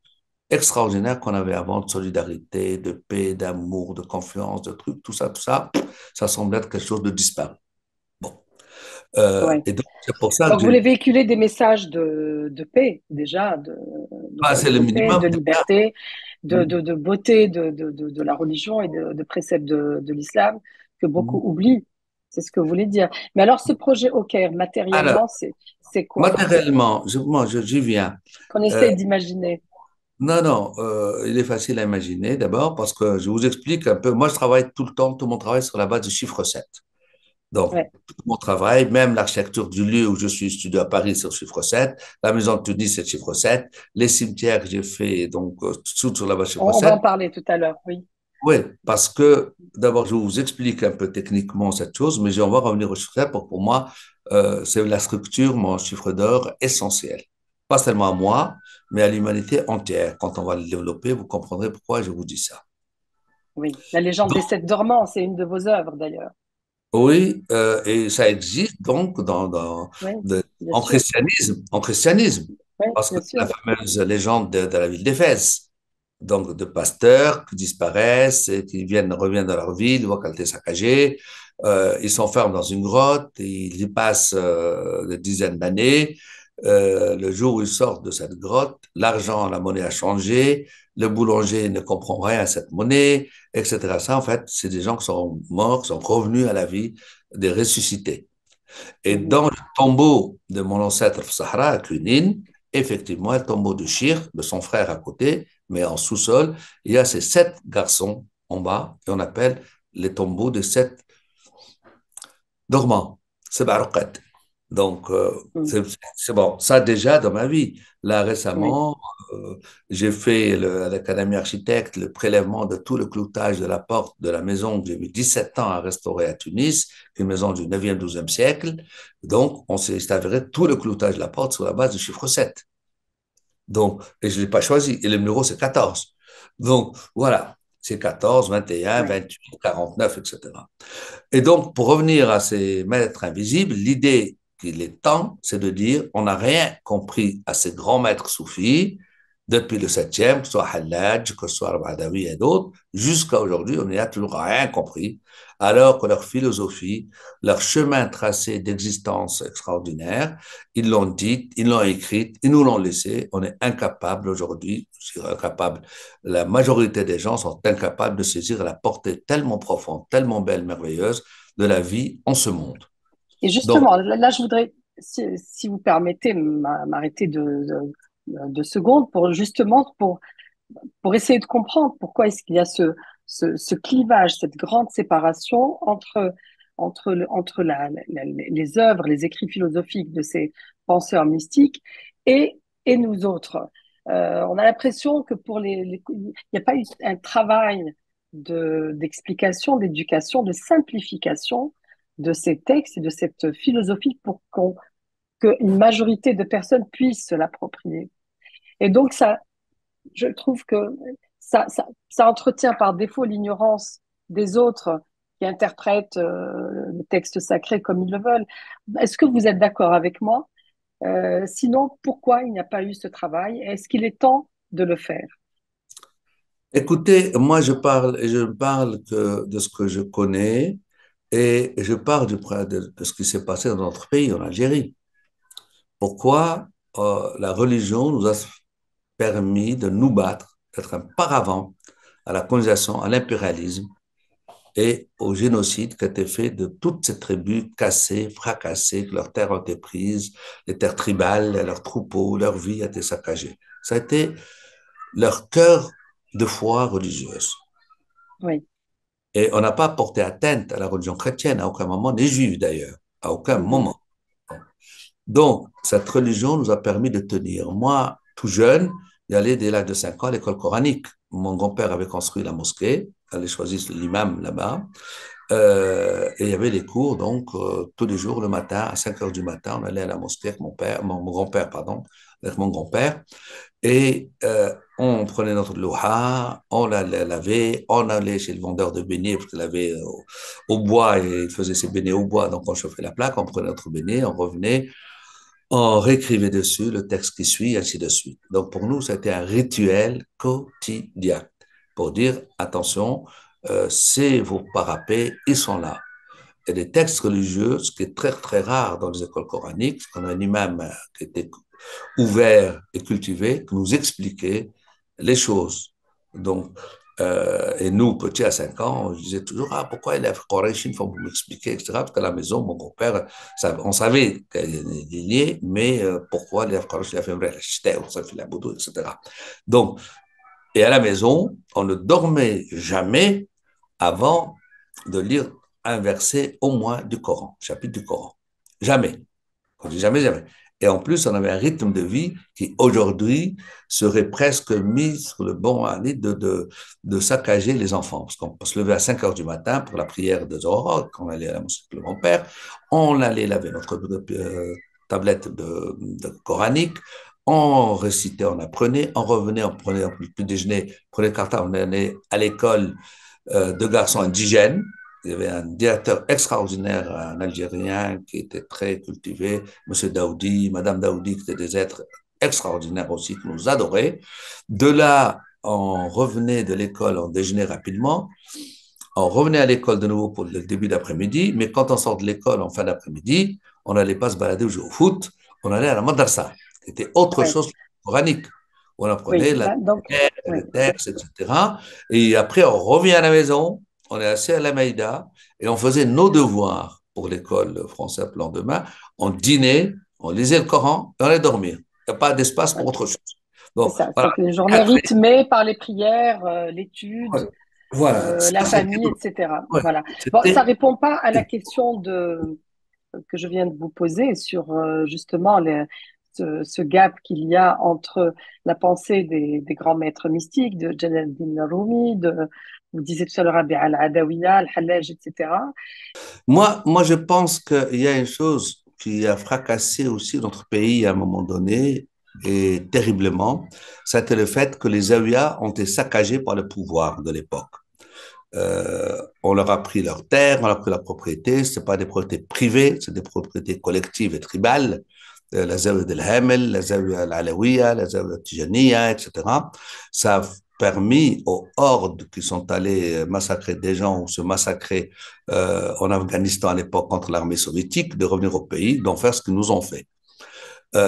extraordinaires qu'on avait avant de solidarité, de paix, d'amour, de confiance, de trucs, tout ça, ça semble être quelque chose de disparu. Bon. Oui. Et donc, c'est pour ça que Donc, vous j'ai. voulez véhiculer des messages de paix, déjà, Ah, c'est le de paix, minimum de déjà. liberté, de beauté de la religion et de préceptes de l'islam que beaucoup oublient. C'est ce que vous voulez dire. Mais alors, ce projet au Caire, Alors, matériellement, c'est quoi? matériellement, j'y viens. Qu'on Euh, essaie d'imaginer. non, non, il est facile à imaginer d'abord parce que je vous explique un peu. Moi, je travaille tout le temps, tout mon travail sur la base du chiffre 7. Donc, Ouais. tout mon travail, même l'architecture du lieu où je suis studio à Paris, c'est le chiffre 7. La maison de Tunis, c'est le chiffre 7. Les cimetières que j'ai fait, donc, tout sur la base du chiffre On va 7. en parler tout à l'heure, oui. Oui, parce que d'abord, je vous explique un peu techniquement cette chose, mais on va revenir au chiffre 7 pour moi, c'est la structure, mon chiffre d'or essentiel. pas seulement à moi, mais à l'humanité entière. Quand on va le développer, vous comprendrez pourquoi je vous dis ça. Oui, la légende des sept dormants, c'est une de vos œuvres d'ailleurs. Oui, et ça existe donc Oui, bien en sûr. christianisme, en christianisme, Oui, parce que bien la sûr. fameuse légende de la ville d'Éphèse, donc de pasteurs qui disparaissent et qui reviennent dans leur ville, ils voient qu'elle était saccagée, ils s'enferment dans une grotte, et ils y passent des dizaines d'années. Le jour où ils sortent de cette grotte, l'argent, la monnaie a changé, le boulanger ne comprend rien à cette monnaie, etc. Ça, en fait, c'est des gens qui sont morts, qui sont revenus à la vie, des ressuscités. Et Mhm. dans le tombeau de mon ancêtre Sahara, à Cunin, effectivement, le tombeau de Shir, de son frère à côté, mais en sous-sol, il y a ces 7 garçons en bas, et on appelle les tombeaux des 7 dormants. C'est Baroukat. Donc, Mhm. c'est bon. Ça, déjà, dans ma vie. Là, Oui, récemment, j'ai fait, à l'Académie architecte, le prélèvement de tout le cloutage de la porte de la maison que j'ai mis 17 ans à restaurer à Tunis, une maison du 9e, 12e siècle. Donc, on s'est avéré tout le cloutage de la porte sur la base du chiffre 7. Donc, et je ne l'ai pas choisi. Et le numéro, c'est 14. Donc, voilà. C'est 14, 21, oui. 28, 49, etc. Et donc, pour revenir à ces maîtres invisibles, l'idée qu'il est temps, c'est de dire on n'a rien compris à ces grands maîtres soufis depuis le 7e, que ce soit Hallaj, que ce soit Al-Badawi et d'autres, jusqu'à aujourd'hui, on n'y a toujours rien compris, alors que leur philosophie, leur chemin tracé d'existence extraordinaire, ils l'ont dit, ils l'ont écrit, ils nous l'ont laissé, on est incapable aujourd'hui, je dirais incapable, la majorité des gens sont incapables de saisir la portée tellement profonde, tellement belle, merveilleuse de la vie en ce monde. Et Donc, justement, là, je voudrais, si vous permettez, m'arrêter de secondes pour justement pour essayer de comprendre pourquoi est-ce qu'il y a ce clivage, cette grande séparation entre les œuvres, les écrits philosophiques de ces penseurs mystiques et nous autres. On a l'impression que il n'y a pas eu un travail d'explication, d'éducation, de simplification de ces textes et de cette philosophie pour qu'une majorité de personnes puissent se l'approprier. Et donc, je trouve que ça entretient par défaut l'ignorance des autres qui interprètent le texte sacré comme ils le veulent. Est-ce que vous êtes d'accord avec moi? Sinon, pourquoi il n'y a pas eu ce travail? Est-ce qu'il est temps de le faire? écoutez, moi je parle que de ce que je connais et je parle de ce qui s'est passé dans notre pays, en Algérie. Pourquoi la religion nous a permis de nous battre, d'être un paravent à la colonisation, à l'impérialisme et au génocide qui a été fait de toutes ces tribus cassées, fracassées, que leurs terres ont été prises, les terres tribales, leurs troupeaux, leur vie a été saccagée. Ça a été leur cœur de foi religieuse. Oui. Et on n'a pas porté atteinte à la religion chrétienne à aucun moment, ni juive d'ailleurs, à aucun Mhm. moment. Donc, cette religion nous a permis de tenir. Moi, tout jeune, j'allais dès l'âge de 5 ans à l'école coranique. Mon grand-père avait construit la mosquée, allait choisir l'imam là-bas. Et il y avait des cours, donc, tous les jours, le matin, à 5 heures du matin, on allait à la mosquée avec mon grand-père, pardon, avec mon grand-père. Et on prenait notre louha, on la lavait, on allait chez le vendeur de beignets, parce qu'il avait au bois, et il faisait ses beignets au bois, donc on chauffait la plaque, on prenait notre beignet, on revenait, on réécrivait dessus le texte qui suit, ainsi de suite. Donc pour nous, c'était un rituel quotidien pour dire, attention, c'est vos parapets, ils sont là. Et les textes religieux, ce qui est très très rare dans les écoles coraniques, parce qu'on a un imam qui était ouvert et cultivé, qui nous expliquait les choses. Donc, et nous, petits à 5 ans, on disait toujours, ah, pourquoi il est Quraysh, il faut vous m'expliquer, etc. Parce qu'à la maison, mon grand-père, on savait qu'il est lié, mais pourquoi il est Quraysh, il a fait on fait la boudou, etc. Donc, et à la maison, on ne dormait jamais avant de lire un verset au moins du Coran, chapitre du Coran. Jamais. On dit jamais, jamais. Et en plus, on avait un rythme de vie qui, aujourd'hui, serait presque mis sur le bon année de saccager les enfants. Parce qu'on se lever à 5 heures du matin pour la prière de Zohar, quand on allait à la mosquée de mon père, on allait laver notre tablette de coranique, on récitait, on apprenait, on revenait, on prenait un peu plus déjeuner, prenait le cartable, on allait à l'école de garçons indigènes. Il y avait un directeur extraordinaire, un Algérien qui était très cultivé, Monsieur Daoudi, Madame Daoudi, qui étaient des êtres extraordinaires aussi, qui nous adoraient. De là, on revenait de l'école, on déjeunait rapidement. On revenait à l'école de nouveau pour le début d'après-midi, mais quand on sort de l'école en fin d'après-midi, on n'allait pas se balader ou jouer au foot, on allait à la madrasa, qui était autre Ouais, chose que le coranique. On oui, apprenait la donc, prière, oui. les textes, etc. Et après, on revient à la maison, on est assis à la maïda et on faisait nos devoirs pour l'école française le lendemain. On dînait, on lisait le Coran et on allait dormir. Il n'y a pas d'espace pour Ouais. autre chose. C'est Bon, ça, voilà. c'est une journée Après, rythmée par les prières, l'étude, voilà, ça la c'était famille, etc. ouais, Voilà. Bon, ça c'était répond pas à la question que je viens de vous poser sur justement ce gap qu'il y a entre la pensée des grands maîtres mystiques, de Jalaluddin Rumi, vous disiez tout à l'heure Rabi al-Adawiya, al-Hallaj, etc. moi, je pense qu'il y a une chose qui a fracassé aussi notre pays à un moment donné, et terriblement, c'était le fait que les Zawiya ont été saccagés par le pouvoir de l'époque. On leur a pris leurs terres, on leur a pris leurs propriétés, ce pas des propriétés privées, c'est des propriétés collectives et tribales. La Zawiya del-Hamel, la Zawiya al-Alawiya, la Zawiya Tijaniya, etc. Ça a permis aux hordes qui sont allées massacrer des gens ou se massacrer en Afghanistan à l'époque contre l'armée soviétique de revenir au pays, d'en faire ce qu'ils nous ont fait.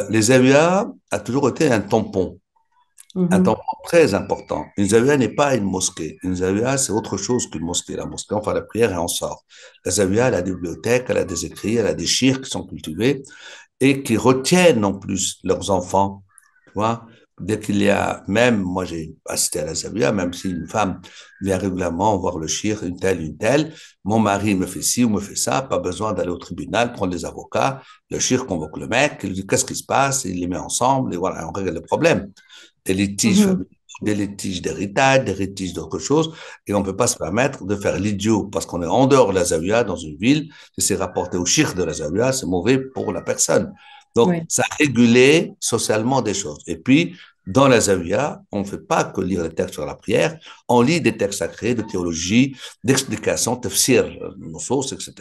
Les Zawiya a toujours été un tampon, un Mhm. tampon très important. Une zawiya n'est pas une mosquée. Une zawiya, c'est autre chose qu'une mosquée. La mosquée, on fait la prière et on sort. La zawiya, elle a des bibliothèques, elle a des écrits, elle a des chirs qui sont cultivés et qui retiennent en plus leurs enfants. Tu vois, dès qu'il y a, même moi j'ai assisté à la zawiya, même si une femme vient régulièrement voir le shir, une telle, mon mari me fait ci ou me fait ça, pas besoin d'aller au tribunal, prendre les avocats, le shir convoque le mec, il lui dit qu'est-ce qui se passe, il les met ensemble et voilà, on règle le problème. Des litiges Mhm. familiaux, des litiges d'héritage, des litiges d'autre chose, et on ne peut pas se permettre de faire l'idiot parce qu'on est en dehors de la zawiya, dans une ville, et c'est rapporté au shir de la zawiya, c'est mauvais pour la personne. Donc, Oui. ça a régulé socialement des choses. Et puis, dans la Zawiya, on ne fait pas que lire les textes sur la prière, on lit des textes sacrés, de théologie, d'explications, tafsir, nos sources, etc.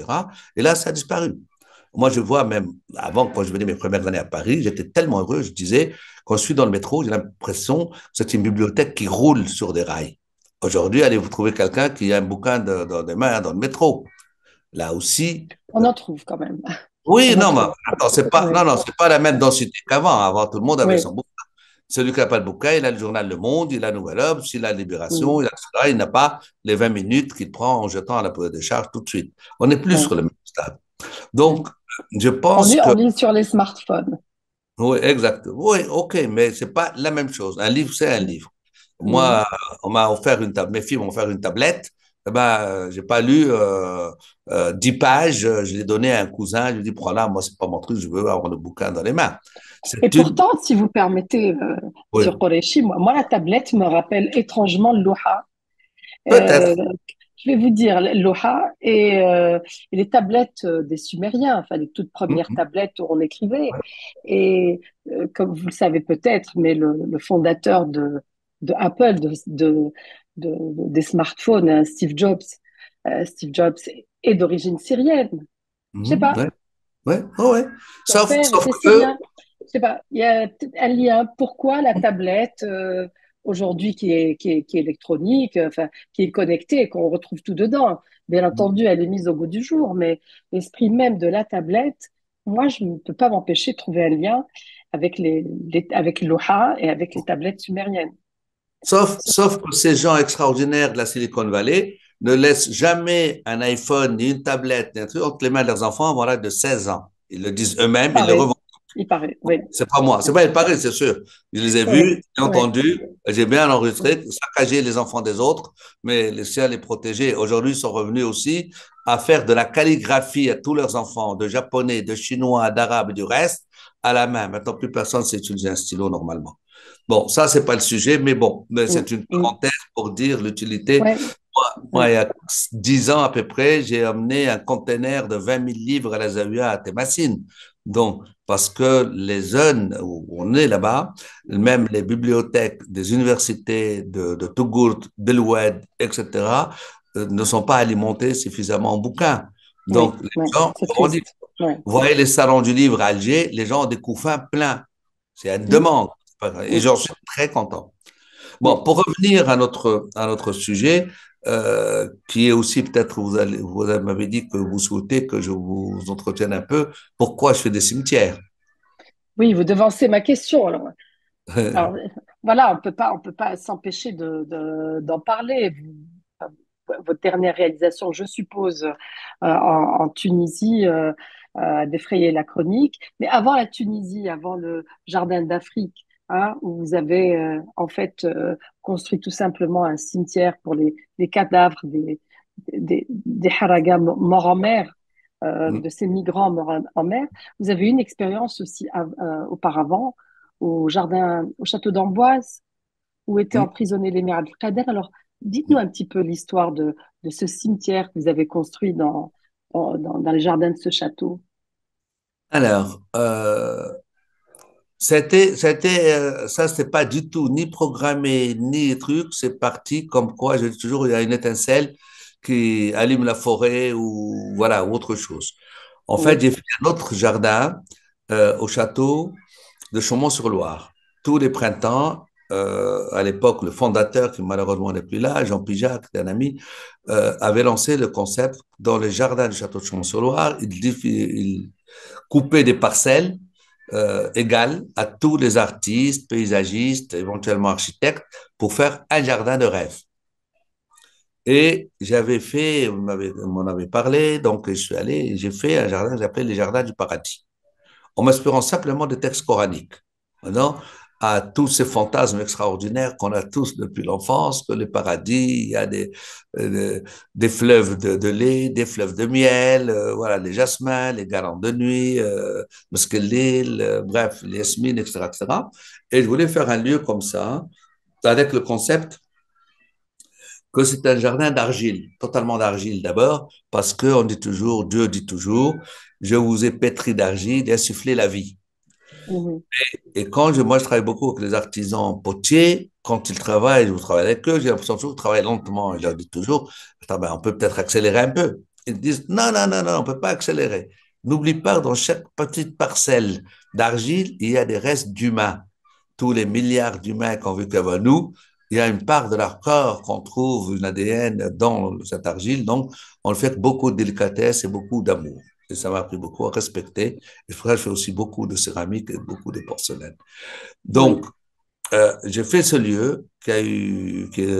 Et là, ça a disparu. Moi, je vois même, avant, quand je venais mes premières années à Paris, j'étais tellement heureux, je disais, quand je suis dans le métro, j'ai l'impression que c'est une bibliothèque qui roule sur des rails. Aujourd'hui, allez vous trouver quelqu'un qui a un bouquin dans des mains dans le métro. Là aussi, On en trouve quand même. oui, On en non, mais trouve. attends, c'est pas, Oui. non, non, c'est pas la même densité qu'avant. Avant, tout le monde avait Oui. son bouquin. Celui qui n'a pas le bouquin, il a le journal Le Monde, il a Nouvel Obs, il a Mm. Libération, il a cela, il n'a pas les 20 minutes qu'il prend en jetant à la poubelle de charge tout de suite. On n'est plus Oui. sur le même stade. Oui. Donc, je pense On que, lit sur les smartphones. oui, exact. Oui, ok, mais c'est pas la même chose. Un livre, c'est un Mm. livre. Mm. Moi, on m'a offert une tablette, mes filles m'ont offert une tablette. Eh ben, j'ai pas lu 10 pages, je l'ai donné à un cousin, je lui ai dit, prends là, moi, c'est pas mon truc, je veux avoir le bouquin dans les mains. Et C'est une, pourtant, si vous permettez, sur oui, Qureshi, moi, la tablette me rappelle étrangement le Loha. peut-être. Euh, je vais vous dire, Loha et les tablettes des Sumériens, enfin les toutes premières Mhm. tablettes où on écrivait. Et comme vous le savez peut-être, mais le fondateur de Apple, des smartphones, hein, Steve Jobs est d'origine syrienne. Je sais Mhm. pas, Ouais, ouais, ouais, ouais. son père Sauf était que, syrien. Je sais pas, il y a peut-être un lien. Pourquoi la tablette aujourd'hui qui est électronique, enfin qui est connectée, qu'on retrouve tout dedans. Bien entendu, elle est mise au goût du jour, mais l'esprit même de la tablette, moi, je ne peux pas m'empêcher de trouver un lien avec avec l'Oha et avec les tablettes sumériennes. sauf que ces gens extraordinaires de la Silicon Valley ne laissent jamais un iPhone, ni une tablette, ni un truc entre les mains de leurs enfants avant l'âge de 16 ans. Ils le disent Il eux-mêmes, ils le paraît, revendent. il paraît, oui, C'est pas moi, c'est pas il paraît, c'est sûr. Je les ai oui, vus, j'ai oui, entendu, j'ai bien oui. enregistré, saccager les enfants des autres, mais les siens les protéger. Aujourd'hui, ils sont revenus aussi à faire de la calligraphie à tous leurs enfants, de japonais, de chinois, d'arabes et du reste, à la main. Maintenant, plus personne ne sait utiliser un stylo normalement. Bon, ça, c'est pas le sujet, mais bon, mais Mm, c'est une mm. parenthèse pour dire l'utilité. Ouais, Moi, Ouais. il y a 10 ans à peu près, j'ai amené un conteneur de 20 000 livres à la Zawiya à Temassine. Donc, parce que les zones où on est là-bas, même les bibliothèques des universités de Tougourt, Beloued, etc., ne sont pas alimentées suffisamment en bouquins. Oui, Donc, les ouais, gens, c'est comme on dit, triste. Ouais. vous voyez les salons du livre à Alger, les gens ont des couffins pleins. C'est une Mm, demande. Et mm, j'en suis très content. Bon, oui. pour revenir à notre sujet, qui est aussi peut-être, vous m'avez dit que vous souhaitez que je vous entretienne un peu, pourquoi je fais des cimetières. Oui, vous devancez ma question. Alors, voilà, on peut pas s'empêcher d'en parler. Votre dernière réalisation, je suppose, en Tunisie, a défrayé la chronique. Mais avant la Tunisie, avant le Jardin d'Afrique, hein, où vous avez en fait construit tout simplement un cimetière pour les cadavres des haragas morts en mer, de ces migrants morts en mer. Vous avez eu une expérience aussi auparavant au château d'Amboise, où étaient emprisonnés l'émir Abdelkader. Alors, dites-nous un petit peu l'histoire de ce cimetière que vous avez construit dans le jardin de ce château. Alors, ça, c'était pas du tout ni programmé, ni truc. C'est parti comme quoi, je dis toujours, il y a une étincelle qui allume la forêt ou voilà, ou autre chose. En fait, Oui. j'ai fait un autre jardin au château de Chaumont-sur-Loire. Tous les printemps, à l'époque, le fondateur, qui malheureusement n'est plus là, Jean Pijac, un ami, avait lancé le concept dans les jardins du château de Chaumont-sur-Loire. Il coupait des parcelles égales à tous les artistes, paysagistes, éventuellement architectes, pour faire un jardin de rêve. Et j'avais fait, on m'en avait parlé, donc je suis allé, et j'ai fait un jardin que j'appelle les jardins du paradis, en m'inspirant simplement des textes coraniques. Maintenant, à tous ces fantasmes extraordinaires qu'on a tous depuis l'enfance, que le paradis, il y a euh, des fleuves de lait, des fleuves de miel, voilà, les jasmins, les galantes de nuit, Meskelil, bref, les yasmines, etc., etc. Et je voulais faire un lieu comme ça, avec le concept que c'est un jardin d'argile, totalement d'argile d'abord, parce qu'on dit toujours, Dieu dit toujours, je vous ai pétri d'argile et insufflé la vie. Mhm. Et moi, je travaille beaucoup avec les artisans potiers. Quand ils travaillent, je travaille avec eux, j'ai l'impression toujours qu'ils travaillent lentement. Et je leur dis toujours, attends, ben, on peut peut-être accélérer un peu. Ils disent, non, non, non, non, on ne peut pas accélérer. N'oublie pas, dans chaque petite parcelle d'argile, il y a des restes d'humains. Tous les milliards d'humains qu'on vécu avant nous, il y a une part de leur corps qu'on trouve, une ADN dans cette argile. Donc, on le fait avec beaucoup de délicatesse et beaucoup d'amour. Et ça m'a appris beaucoup à respecter. Et je fais aussi beaucoup de céramique et beaucoup de porcelaine. Oui. Donc, j'ai fait ce lieu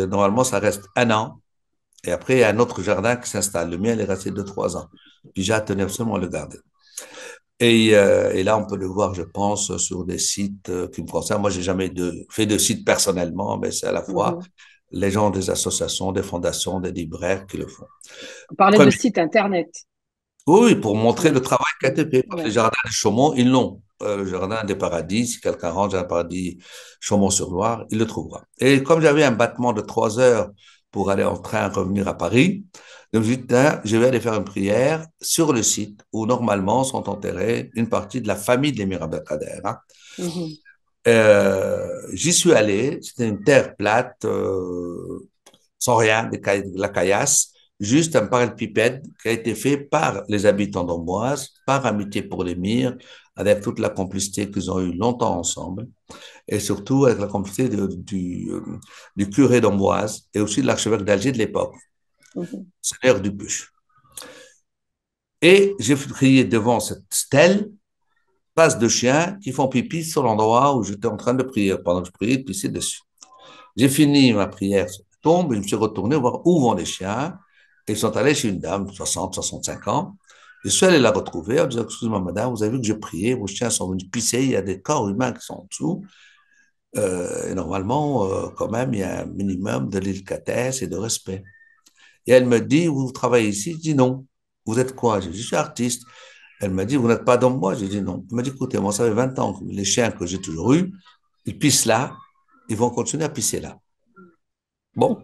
normalement, ça reste un an. Et après, il y a un autre jardin qui s'installe. Le mien, il est resté 2, 3 ans. Puis j'ai tenu absolument à le garder. Et là, on peut le voir, je pense, sur des sites qui me concernent. Moi, j'ai jamais fait de site personnellement, mais c'est à la fois Mhm. les gens des associations, des fondations, des libraires qui le font. Vous parlez de Premier, site internet. oui, oui, pour montrer le Oui. travail qui a été Mhm. fait. Parce que les Ouais. jardins de Chaumont, ils l'ont. Le jardin des paradis, si quelqu'un rentre dans un paradis Chaumont-sur-Loire, il le trouvera. Et comme j'avais un battement de 3 heures pour aller en train revenir à Paris, je me suis dit, tiens, je vais aller faire une prière sur le site où normalement sont enterrés une partie de la famille de l'émir Abdelkader. Hein. Mhm. J'y suis allé, c'était une terre plate, sans rien, de la caillasse, juste un parallélépipède qui a été fait par les habitants d'Amboise, par amitié pour l'émir, avec toute la complicité qu'ils ont eu longtemps ensemble, et surtout avec la complicité du curé d'Amboise et aussi de l'archevêque d'Alger de l'époque, Mhm. Seigneur Dupuche. Et j'ai prié devant cette stèle, passe de chiens qui font pipi sur l'endroit où j'étais en train de prier. Pendant que je priais, de pisser dessus. J'ai fini ma prière sur la tombe et je me suis retourné voir où vont les chiens. Et ils sont allés chez une dame de 60, 65 ans. Je suis allé la retrouver en disant, excusez-moi, madame, vous avez vu que j'ai prié, vos chiens sont venus pisser, il y a des corps humains qui sont en dessous. Et normalement, quand même, il y a un minimum de délicatesse et de respect. Et elle me dit, vous travaillez ici? Je dis non. Vous êtes quoi? Je dis, je suis artiste. Elle m'a dit, vous n'êtes pas d'homme, moi? J'ai dit non. Elle m'a dit, écoutez, moi, ça fait 20 ans que les chiens que j'ai toujours eus, ils pissent là, ils vont continuer à pisser là. Bon,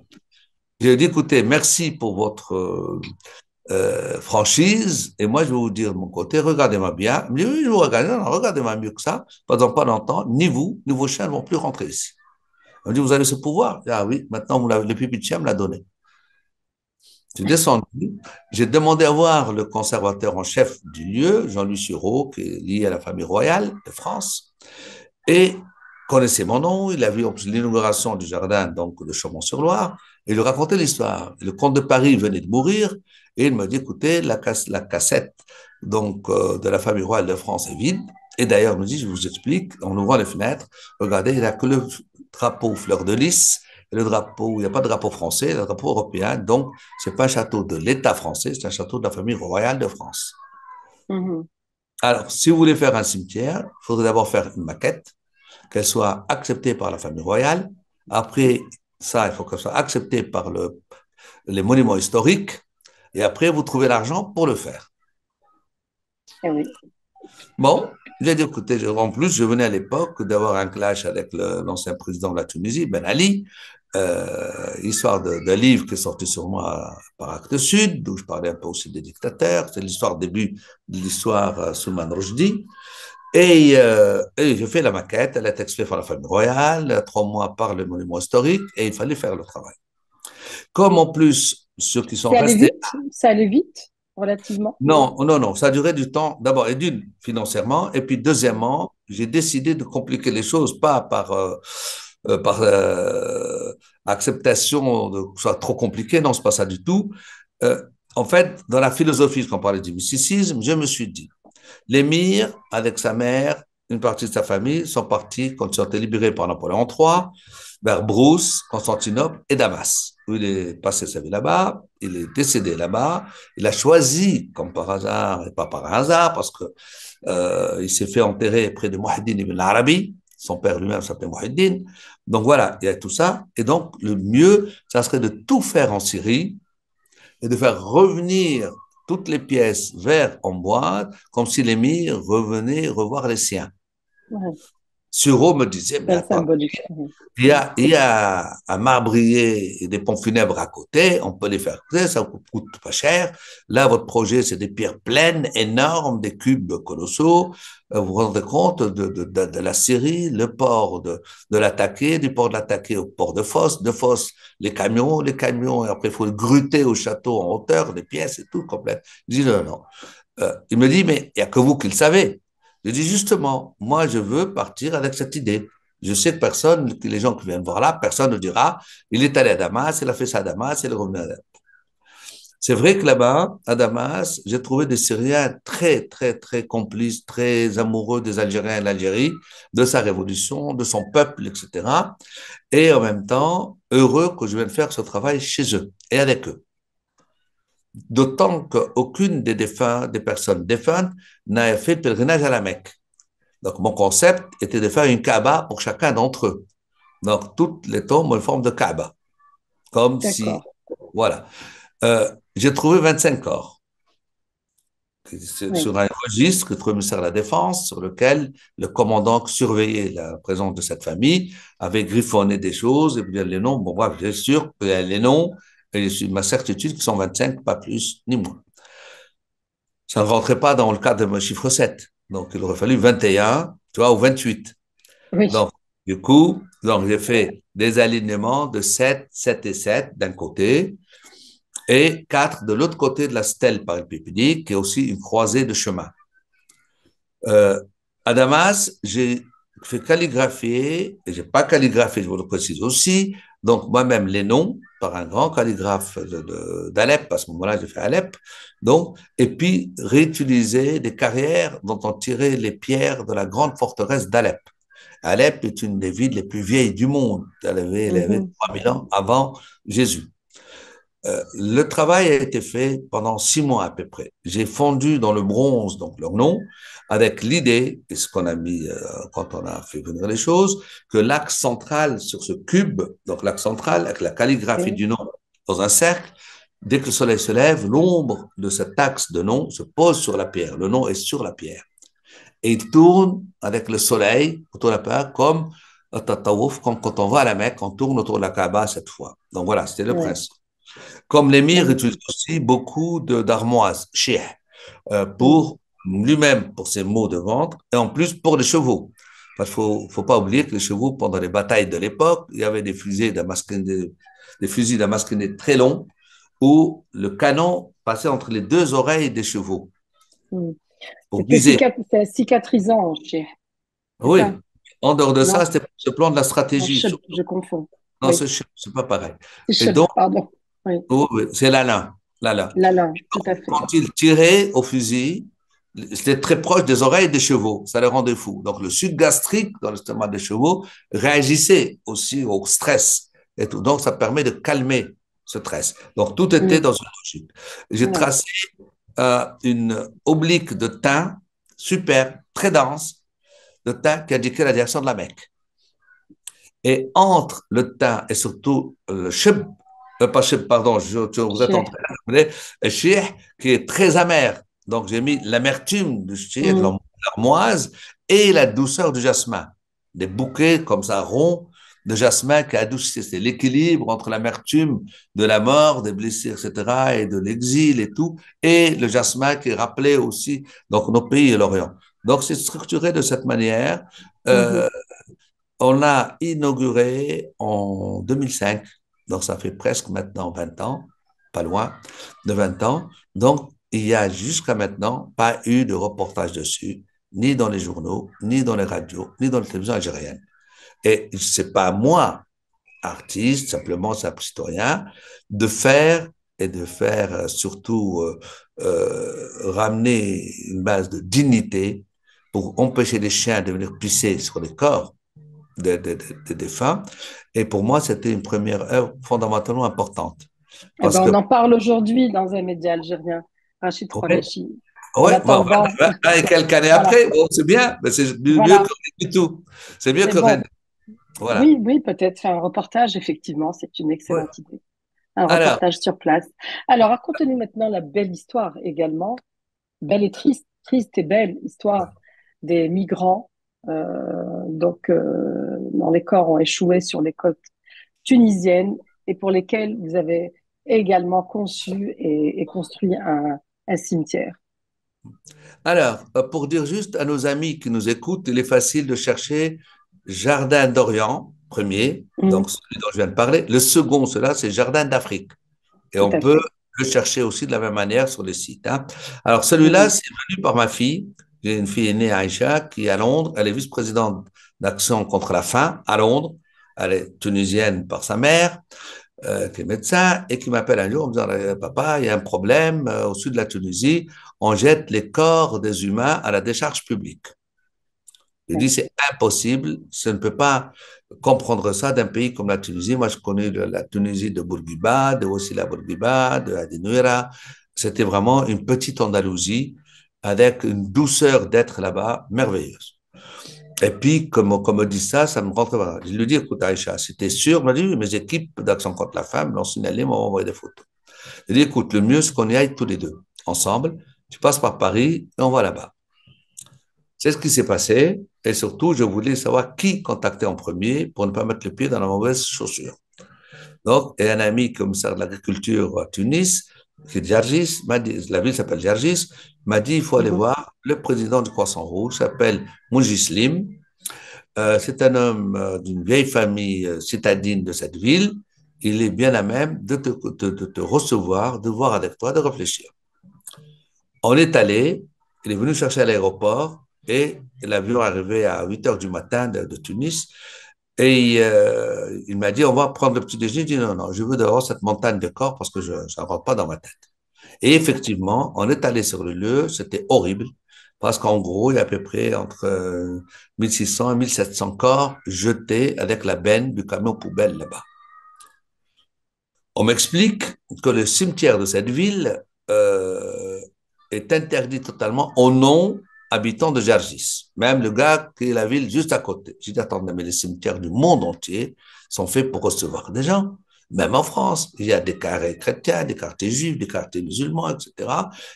J'ai dit, écoutez, merci pour votre franchise, et moi, je vais vous dire de mon côté, regardez-moi bien. Il me dit, oui, je vous regarde, non, regardez-moi mieux que ça. Pendant pas longtemps, ni vous, ni vos chiens ne vont plus rentrer ici. On me dit, vous avez ce pouvoir? Ah oui, maintenant, le pipi de chien me l'a donné. J'ai descendu, j'ai demandé à voir le conservateur en chef du lieu, Jean-Louis Sureau, qui est lié à la famille royale de France, et connaissait mon nom. Il a vu en plus l'inauguration du jardin donc de Chaumont-sur-Loire, et il lui racontait l'histoire. Le comte de Paris venait de mourir, et il m'a dit, écoutez, la cassette donc de la famille royale de France est vide. Et d'ailleurs, il me dit, je vous explique, en ouvrant les fenêtres, regardez, il n'y a que le drapeau fleur de lys, et le drapeau, il n'y a pas de drapeau français, le drapeau européen, donc c'est pas un château de l'État français, c'est un château de la famille royale de France. Mhm. Alors, si vous voulez faire un cimetière, il faudrait d'abord faire une maquette, qu'elle soit acceptée par la famille royale. Après ça, il faut qu'elle soit acceptée par les monuments historiques. Et après, vous trouvez l'argent pour le faire. Eh oui. Bon, j'ai dit, écoutez, en plus, je venais à l'époque d'avoir un clash avec l'ancien président de la Tunisie, Ben Ali, histoire d'un livre qui est sorti sur moi par Actes Sud, où je parlais un peu aussi des dictateurs. C'est l'histoire début de l'histoire Salman Rushdie. Et j'ai fait la maquette, elle a été expliquée par la famille royale, 3 mois par le monument historique, et il fallait faire le travail. Comme en plus, ceux qui sont C'est allé restés. vite? Ça allait vite, relativement? Non, non, non, ça a duré du temps, d'abord, et d'une, financièrement, et puis deuxièmement, j'ai décidé de compliquer les choses, pas par acceptation de que ce soit trop compliqué, non, c'est pas ça du tout. Euh, En fait, dans la philosophie, quand on parlait du mysticisme, je me suis dit, l'émir, avec sa mère, une partie de sa famille, sont partis, quand ils ont été libérés par Napoléon III, vers Brousse, Constantinople et Damas, où il est passé sa vie là-bas, il est décédé là-bas, il a choisi, comme par hasard, et pas par hasard, parce que il s'est fait enterrer près de Muhaddin ibn Arabi, son père lui-même s'appelait Muhaddin, donc voilà, il y a tout ça, et donc le mieux, ça serait de tout faire en Syrie, et de faire revenir toutes les pièces vers en boîte, comme si l'émir revenait revoir les siens. Ouais, Sureau me disait, mais belle attends, symbolique. Mhm. il y a un marbrier et des pompes funèbres à côté, on peut les faire coûter, ça coûte pas cher. Là, votre projet, c'est des pierres pleines, énormes, des cubes colossaux. Vous vous rendez compte de la Syrie, le port de l'attaquer, du port de l'attaquer au port de Fosse, les camions, et après, il faut le gruter au château en hauteur, des pièces et tout, complet. Je dis, non, non. Il me dit, mais il n'y a que vous qui le savez. Je dis, justement, moi, je veux partir avec cette idée. Je sais que personne, que les gens qui viennent voir là, personne ne dira, il est allé à Damas, il a fait ça à Damas, il est revenu à Damas. C'est vrai que là-bas, à Damas, j'ai trouvé des Syriens très, très, très complices, très amoureux des Algériens et de l'Algérie, de sa révolution, de son peuple, etc. Et en même temps, heureux que je vienne faire ce travail chez eux et avec eux. D'autant qu'aucune des personnes défuntes n'a fait le pèlerinage à la Mecque. Donc, mon concept était de faire une Kaaba pour chacun d'entre eux. Donc, toutes les tombes ont une forme de Kaaba. Comme si, D'accord. voilà. J'ai trouvé 25 corps Oui. sur un registre que trouve le ministère de la Défense, sur lequel le commandant surveillait la présence de cette famille, avait griffonné des choses, et bien les noms, bon, bref, j'ai sûr que les noms, et ma certitude qu'ils sont 25, pas plus ni moins. Ça ne rentrait pas dans le cadre de mon chiffre 7. Donc, il aurait fallu 21, tu vois, ou 28. Oui. Donc, du coup, donc j'ai fait des alignements de 7, 7 et 7 d'un côté et 4 de l'autre côté de la stèle parallélépipédique, qui est aussi une croisée de chemin. Euh, à Damas, j'ai fait calligraphier, et j'ai pas calligraphié, je vous le précise aussi, donc moi-même les noms par un grand calligraphe d'Alep, à ce moment-là j'ai fait Alep, donc, et puis réutiliser des carrières dont on tirait les pierres de la grande forteresse d'Alep. Alep est une des villes les plus vieilles du monde. Elle avait Mhm. 3000 ans avant Jésus. Le travail a été fait pendant 6 mois à peu près. J'ai fondu dans le bronze, donc leur nom, avec l'idée, et ce qu'on a mis quand on a fait venir les choses, que l'axe central sur ce cube, donc l'axe central avec la calligraphie Oui. du nom dans un cercle, dès que le soleil se lève, l'ombre de cet axe de nom se pose sur la pierre. Le nom est sur la pierre. Et il tourne avec le soleil autour de la pierre comme quand on va à la Mecque, on tourne autour de la Kaaba cette fois. Donc voilà, c'était le Oui. principe. Comme l'émir Oui. utilise aussi beaucoup d'armoises, shih, Mm. pour lui-même, pour ses maux de ventre, et en plus pour les chevaux. Parce qu'il faut pas oublier que les chevaux, pendant les batailles de l'époque, il y avait des fusils damasquinés très longs où le canon passait entre les deux oreilles des chevaux Mm. pour viser. C'est cicatrisant, c'est Oui. ça? En dehors de ça, Non? c'était pour ce plan de la Non, stratégie, surtout. je confonds. Non, Oui, c'est pas pareil. c'est Et donc, pardon. Oui, oui, oui, c'est l'Alain. L'Alain. là, tout à fait. Quand ils tiraient au fusil, c'était très proche des oreilles des chevaux. Ça les rendait fous. Donc, le suc gastrique dans l'estomac des chevaux réagissait aussi au stress. Et tout. Donc, ça permet de calmer ce stress. Donc, tout était Mm. dans une logique. J'ai Ouais. tracé une oblique de thym super, très dense, de thym qui indiquait la direction de la Mecque. Et entre le thym et surtout le chib, pas chib, pardon, vous êtes en Chef. train d'appeler le chih, qui est très amer. Donc, j'ai mis l'amertume du chih, de Mm. l'armoise, et la douceur du jasmin. Des bouquets comme ça, ronds, de jasmin qui adoucissent. C'est l'équilibre entre l'amertume de la mort, des blessures, etc., et de l'exil et tout, et le jasmin qui rappelait aussi donc, nos pays et l'Orient. Donc, c'est structuré de cette manière. Mhm. Euh, on l'a inauguré en 2005, donc ça fait presque maintenant 20 ans, pas loin de 20 ans. Donc, il y a jusqu'à maintenant pas eu de reportage dessus, ni dans les journaux, ni dans les radios, ni dans les télévisions algériennes. Et c'est pas moi, artiste, simplement c'est un historien, de faire surtout ramener une base de dignité pour empêcher les chiens de venir pisser sur les corps des défunts. Et pour moi, c'était une première œuvre fondamentalement importante. Eh Parce ben, que, on en parle aujourd'hui dans un média algérien, Rachid ouais, Koraïchi. En ouais, bon, attendant, et quelques années voilà, après, bon, c'est bien, mais c'est mieux que voilà, rien du tout. C'est mieux c'est que rien du bon. tout. Voilà. Oui, oui, peut-être faire un reportage, effectivement, c'est une Ouais. excellente idée. Un Alors, reportage sur place. Alors, raconte-nous maintenant la belle histoire également, belle et triste, triste et belle histoire des migrants. Dont les corps ont échoué sur les côtes tunisiennes et pour lesquels vous avez également conçu et construit un cimetière. pour dire juste à nos amis qui nous écoutent, il est facile de chercher Jardin d'Orient, premier, Mhm, donc celui dont je viens de parler. Le second, cela, c'est Jardin d'Afrique. Et tout on à peut fait. le chercher aussi de la même manière sur les sites. Hein. Alors, celui-là, Mhm, c'est venu par ma fille. J'ai une fille aînée, Aïcha, qui est à Londres. Elle est vice-présidente d'Action contre la faim à Londres. Elle est tunisienne par sa mère, qui est médecin, et qui m'appelle un jour en me disant, papa, il y a un problème au sud de la Tunisie. On jette les corps des humains à la décharge publique. Je ouais. dis, c'est impossible, je ne peux pas comprendre ça d'un pays comme la Tunisie. Moi, je connais la Tunisie de Bourguiba, de Wassila Bourguiba, de Hadinouira. C'était vraiment une petite Andalousie avec une douceur d'être là-bas merveilleuse. Et puis, comme on dit ça, ça me rentre pas. Je lui dis, écoute, Aïcha, c'était sûr. Il m'a dit, oui, mes équipes d'Action contre la femme l'ont signalé, m'ont envoyé des photos. Je lui ai dit, écoute, le mieux, c'est qu'on y aille tous les deux, ensemble. Tu passes par Paris et on va là-bas. C'est ce qui s'est passé. Et surtout, je voulais savoir qui contacter en premier pour ne pas mettre le pied dans la mauvaise chaussure. Donc, et un ami commissaire de l'agriculture à Tunis, qui est Djargis, m'a dit, la ville s'appelle Djargis, m'a dit, il faut aller Mhm. voir le président du Croissant Rouge, s'appelle Moujislim. C'est un homme d'une vieille famille citadine de cette ville. Il est bien à même de te recevoir, de voir avec toi, de réfléchir. On est allé, il est venu chercher à l'aéroport et l'avion est arrivé à 8 heures du matin de Tunis. Et il m'a dit, on va prendre le petit déjeuner. J'ai dit, non, non, je veux d'abord cette montagne de corps parce que ça ne rentre pas dans ma tête. Et effectivement, on est allé sur le lieu, c'était horrible parce qu'en gros, il y a à peu près entre 1600 et 1700 corps jetés avec la benne du camion poubelle là-bas. On m'explique que le cimetière de cette ville est interdit totalement aux non-habitants de Jargis. Même le gars qui est la ville juste à côté. J'ai dit, attendez, mais les cimetières du monde entier sont faits pour recevoir des gens. Même en France, il y a des quartiers chrétiens, des quartiers juifs, des quartiers musulmans, etc.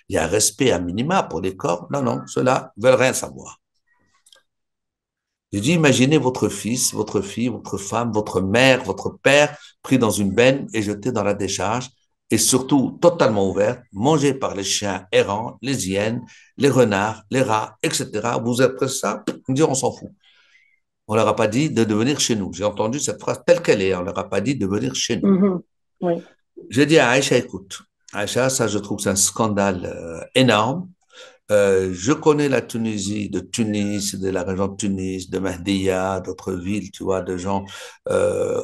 Il y a un respect à minima pour les corps. Non, non, ceux-là veulent rien savoir. J'ai dit, imaginez votre fils, votre fille, votre femme, votre mère, votre père pris dans une benne et jeté dans la décharge et surtout totalement ouverte, mangée par les chiens errants, les hyènes, les renards, les rats, etc. Vous êtes prêts à ça? On dit on s'en fout. On leur a pas dit de venir chez nous. J'ai entendu cette phrase telle qu'elle est. On leur a pas dit de venir chez nous. Mhm. Oui, J'ai dit à Aïcha, écoute, Aïcha, ça je trouve que c'est un scandale énorme. Je connais la Tunisie, de Tunis, de la région de Tunis, de Mahdia, d'autres villes, tu vois, de gens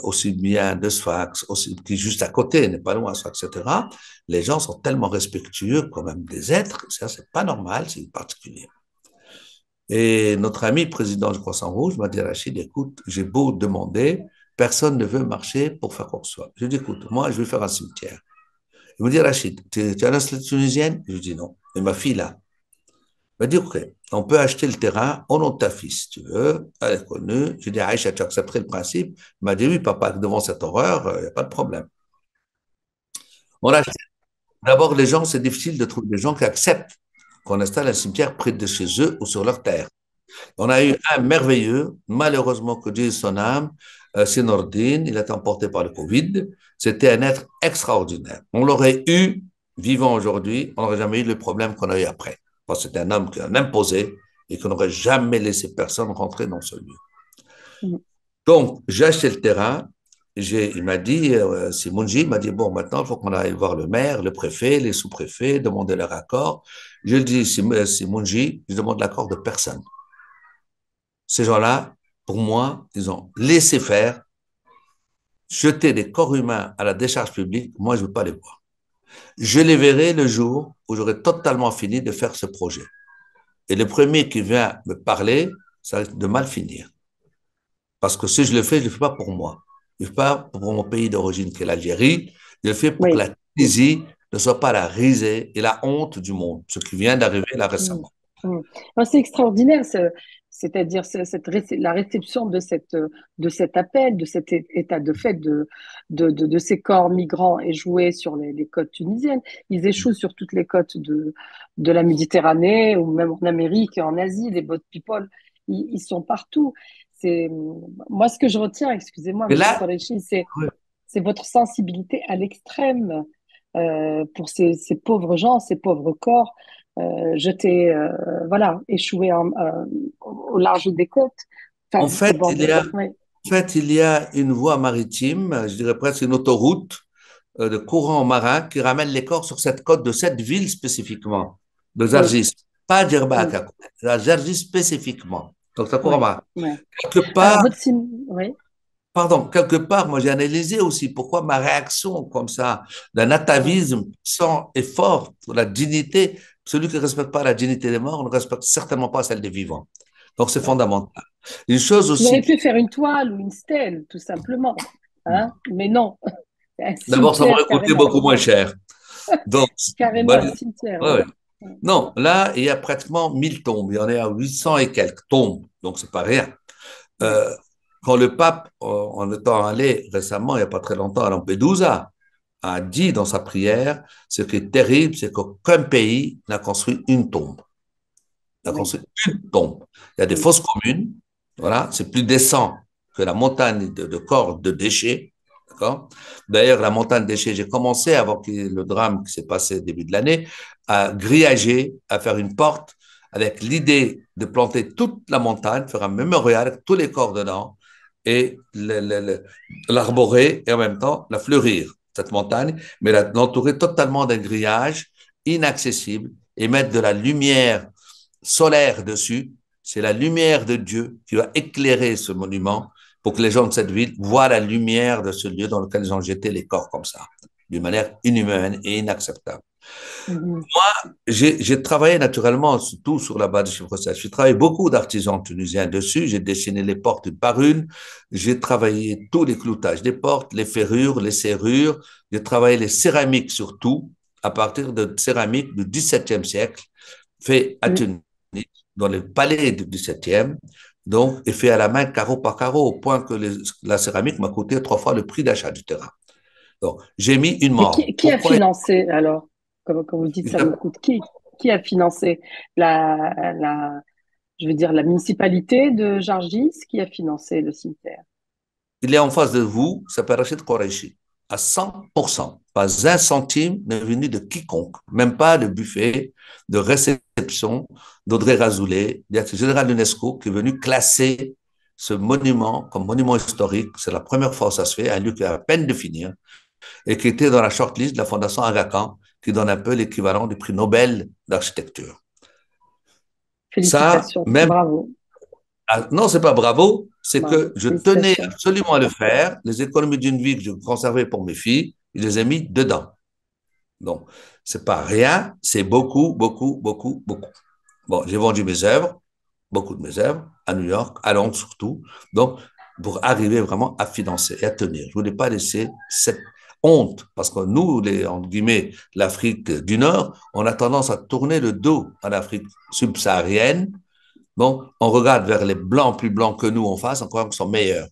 aussi bien de Sfax, aussi, qui est juste à côté, n'est pas loin, Sfax, etc. Les gens sont tellement respectueux, quand même, des êtres, ça, c'est pas normal, c'est particulier. Et notre ami président du Croissant-Rouge m'a dit, Rachid, écoute, j'ai beau demander, personne ne veut marcher pour faire quoi que ce soit. Je lui ai dit, écoute, moi, je vais faire un cimetière. Il me dit, Rachid, tu as la nationalité tunisienne? Je lui dis non. Et ma fille, là, m'a dit, OK, on peut acheter le terrain au nom de ta fille, si tu veux. Elle est connue. Je dis, Aïcha, tu accepterais le principe? Il m'a dit, oui, papa, devant cette horreur, il n'y a pas de problème. On a acheté. D'abord, les gens, c'est difficile de trouver des gens qui acceptent qu'on installe un cimetière près de chez eux ou sur leur terre. On a eu un merveilleux, malheureusement, que Dieu ait son âme, c'est Nordine, il a été emporté par le Covid. C'était un être extraordinaire. On l'aurait eu vivant aujourd'hui, on n'aurait jamais eu le problème qu'on a eu après. Parce que c'était un homme qui en imposait et qu'on n'aurait jamais laissé personne rentrer dans ce lieu. mhm. Donc, j'ai acheté le terrain. Il m'a dit, Simonji, il m'a dit, bon, maintenant, il faut qu'on aille voir le maire, le préfet, les sous-préfets, demander leur accord. Je lui dis, Simonji, je demande l'accord de personne. Ces gens-là, pour moi, ils ont laissé faire, jeter des corps humains à la décharge publique. Moi, je ne veux pas les voir. Je les verrai le jour où j'aurai totalement fini de faire ce projet. Et le premier qui vient me parler, ça risque de mal finir. Parce que si je le fais, je ne le fais pas pour moi. Je ne le fais pas pour mon pays d'origine, qui est l'Algérie. Je le fais pour que Oui. la Tunisie ne soit pas la risée et la honte du monde, ce qui vient d'arriver là Mm. récemment. Mm. Non, c'est extraordinaire, c'est-à-dire la réception de cet appel, de cet état de fait de ces corps migrants échoués sur les côtes tunisiennes. Ils échouent sur toutes les côtes de la Méditerranée ou même en Amérique et en Asie. Les boat people, ils sont partout. C'est, moi, ce que je retiens, excusez-moi, Et Monsieur là, Koreshi, c'est votre sensibilité à l'extrême pour ces pauvres gens, ces pauvres corps jetés, voilà, échoués au large des côtes, en enfin, au fait, bord il de. y a Oui, En fait, il y a une voie maritime, je dirais presque une autoroute de courant marin qui ramène les corps sur cette côte de cette ville spécifiquement, de oui, Zargis, pas oui, Djerba, à Zargis spécifiquement. Donc, c'est courant oui, marin. oui. Quelque Alors, part, oui, pardon, quelque part, moi j'ai analysé aussi pourquoi ma réaction comme ça, d'un oui, atavisme sans effort pour la dignité, celui qui ne respecte pas la dignité des morts ne respecte certainement pas celle des vivants. Donc, c'est oui. fondamental. Une chose Vous aussi auriez qui pu faire une toile ou une stèle, tout simplement, hein, mais non, c'est un d'abord, ça cimetière m'aurait coûté carrément, beaucoup moins cher. Donc, carrément un bonne- cimetière, ouais, oui. ouais. Non, là, il y a pratiquement 1000 tombes. Il y en a à 800 et quelques tombes. Donc, c'est pas rien. Oui, Euh, Quand le pape, en étant allé récemment, il n'y a pas très longtemps, à Lampedusa, a dit dans sa prière, ce qui est terrible, c'est qu'aucun pays n'a construit une tombe. N'a oui, construit une tombe. Il y a des oui, fosses communes. Voilà, c'est plus décent que la montagne de corps de déchets. D'accord. D'ailleurs, la montagne de déchets, j'ai commencé, avant que le drame qui s'est passé au début de l'année, à grillager, à faire une porte avec l'idée de planter toute la montagne, faire un mémorial avec tous les corps dedans et l'arborer et en même temps la fleurir, cette montagne, mais l'entourer totalement d'un grillage inaccessible et mettre de la lumière solaire dessus. C'est la lumière de Dieu qui va éclairer ce monument pour que les gens de cette ville voient la lumière de ce lieu dans lequel ils ont jeté les corps comme ça, d'une manière inhumaine et inacceptable. mhm, J'ai travaillé naturellement surtout sur la base de chiffre 7. J'ai travaillé beaucoup d'artisans tunisiens dessus. J'ai dessiné les portes une par une. J'ai travaillé tous les cloutages des portes, les ferrures, les serrures. J'ai travaillé les céramiques surtout, à partir de céramiques du XVIIe siècle, fait à mm. Tunis, dans les palais du XVIIe, donc, et fait à la main carreau par carreau, au point que la céramique m'a coûté 3 fois le prix d'achat du terrain. Donc, j'ai mis une Et mort. qui a Pourquoi? financé, alors, comme vous dites, ça me coûte, qui a financé la, je veux dire, la municipalité de Jargis, qui a financé le cimetière? Il est en face de vous, ça s'appelle Rachid Koraïchi, à 100%. pas un centime n'est venu de quiconque, même pas le buffet de réception d'Audrey Azoulay, directeur général de l'UNESCO, qui est venu classer ce monument comme monument historique. C'est la première fois que ça se fait, un lieu qui a à peine de finir, et qui était dans la shortlist de la Fondation Aga Khan, qui donne un peu l'équivalent du prix Nobel d'architecture. Ça, Félicitations, même, bravo. non, c'est pas bravo, c'est que Bravo, je tenais félicitations. absolument à le faire. Les économies d'une vie que je conservais pour mes filles, je les ai mis dedans. Donc, c'est pas rien, c'est beaucoup, beaucoup, beaucoup, beaucoup. Bon, j'ai vendu mes œuvres, beaucoup de mes œuvres, à New York, à Londres surtout. Donc, pour arriver vraiment à financer et à tenir. Je ne voulais pas laisser cette honte, parce que nous, entre guillemets, l'Afrique du Nord, on a tendance à tourner le dos à l'Afrique subsaharienne. Donc, on regarde vers les blancs plus blancs que nous en face, en croyant qu'ils sont meilleurs.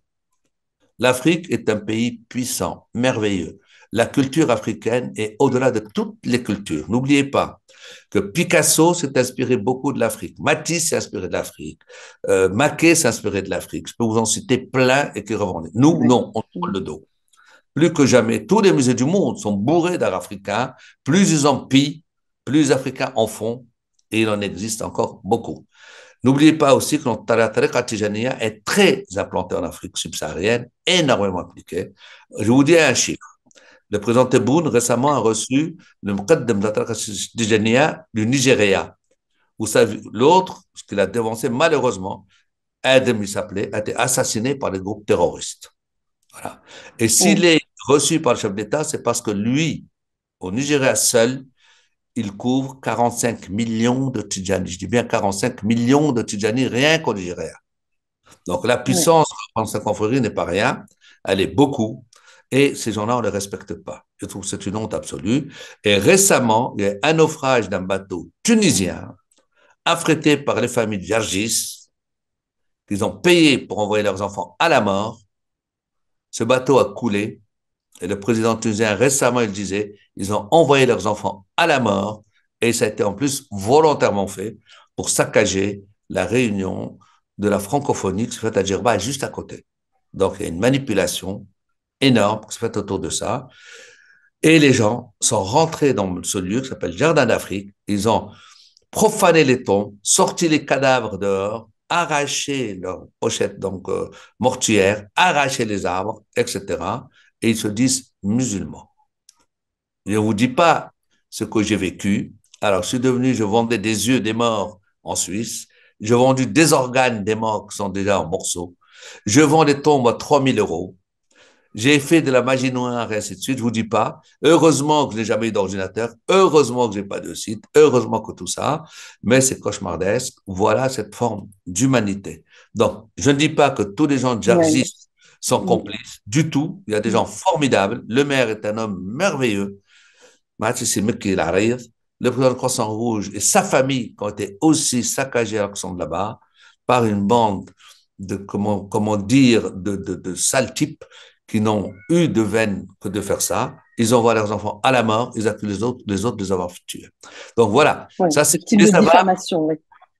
L'Afrique est un pays puissant, merveilleux. La culture africaine est au-delà de toutes les cultures. N'oubliez pas que Picasso s'est inspiré beaucoup de l'Afrique. Matisse s'est inspiré de l'Afrique. Maquet s'est inspiré de l'Afrique. Je peux vous en citer plein et qui revendiquent. Nous, Ouais. non, on tourne le dos. Plus que jamais, tous les musées du monde sont bourrés d'art africain. Plus ils en pillent, plus les Africains en font. Et il en existe encore beaucoup. N'oubliez pas aussi que notre tariqa tijaniya est très implantée en Afrique subsaharienne, énormément appliquée. Je vous dis un chiffre. Le président Tebboune récemment a reçu le muqaddam de la tariqa tijaniya du Nigeria. Vous savez, l'autre, ce qu'il a dévancé malheureusement, Adam, il s'appelait, a été assassiné par les groupes terroristes. Voilà. Et s'il Ouais. est reçu par le chef d'État, c'est parce que lui, au Nigeria seul, il couvre 45 millions de Tidjani. Je dis bien 45 millions de Tidjani rien qu'au Nigeria. Donc la Ouais. puissance de sa confrérie n'est pas rien, elle est beaucoup. Et ces gens-là, on ne les respecte pas. Je trouve que c'est une honte absolue. Et récemment, il y a un naufrage d'un bateau tunisien affrété par les familles de Jargis, qu'ils ont payé pour envoyer leurs enfants à la mort. Ce bateau a coulé. Et le président tunisien, récemment, il disait, ils ont envoyé leurs enfants à la mort. Et ça a été en plus volontairement fait pour saccager la réunion de la francophonie qui se fait à Djerba, juste à côté. Donc, il y a une manipulation énorme qui se fait autour de ça. Et les gens sont rentrés dans ce lieu qui s'appelle Jardin d'Afrique. Ils ont profané les tombes, sorti les cadavres dehors, arraché leurs pochettes donc mortuaires, arraché les arbres, etc. Et ils se disent musulmans. Je ne vous dis pas ce que j'ai vécu. Alors, je vendais des yeux des morts en Suisse. J'ai vendu des organes des morts qui sont déjà en morceaux. Je vends des tombes à 3 000 euros. J'ai fait de la magie noire et ainsi de suite. Je vous dis pas. Heureusement que je n'ai jamais eu d'ordinateur. Heureusement que j'ai pas de site. Heureusement que tout ça. Mais c'est cauchemardesque. Voilà cette forme d'humanité. Donc, je ne dis pas que tous les gens de Ouais. Jarsis sont Mm. complices. Du tout. Il y a des Mm. gens formidables. Le maire est un homme merveilleux. Le président de Croissant Rouge et sa famille qui ont été aussi saccagés à l'action de là-bas par une bande de, comment dire, de sales types qui n'ont eu de veine que de faire ça. Ils envoient leurs enfants à la mort, ils accusent les autres de les avoir tués. Donc voilà, Ouais. ça c'est, Type mais de ça va. diffamation, oui.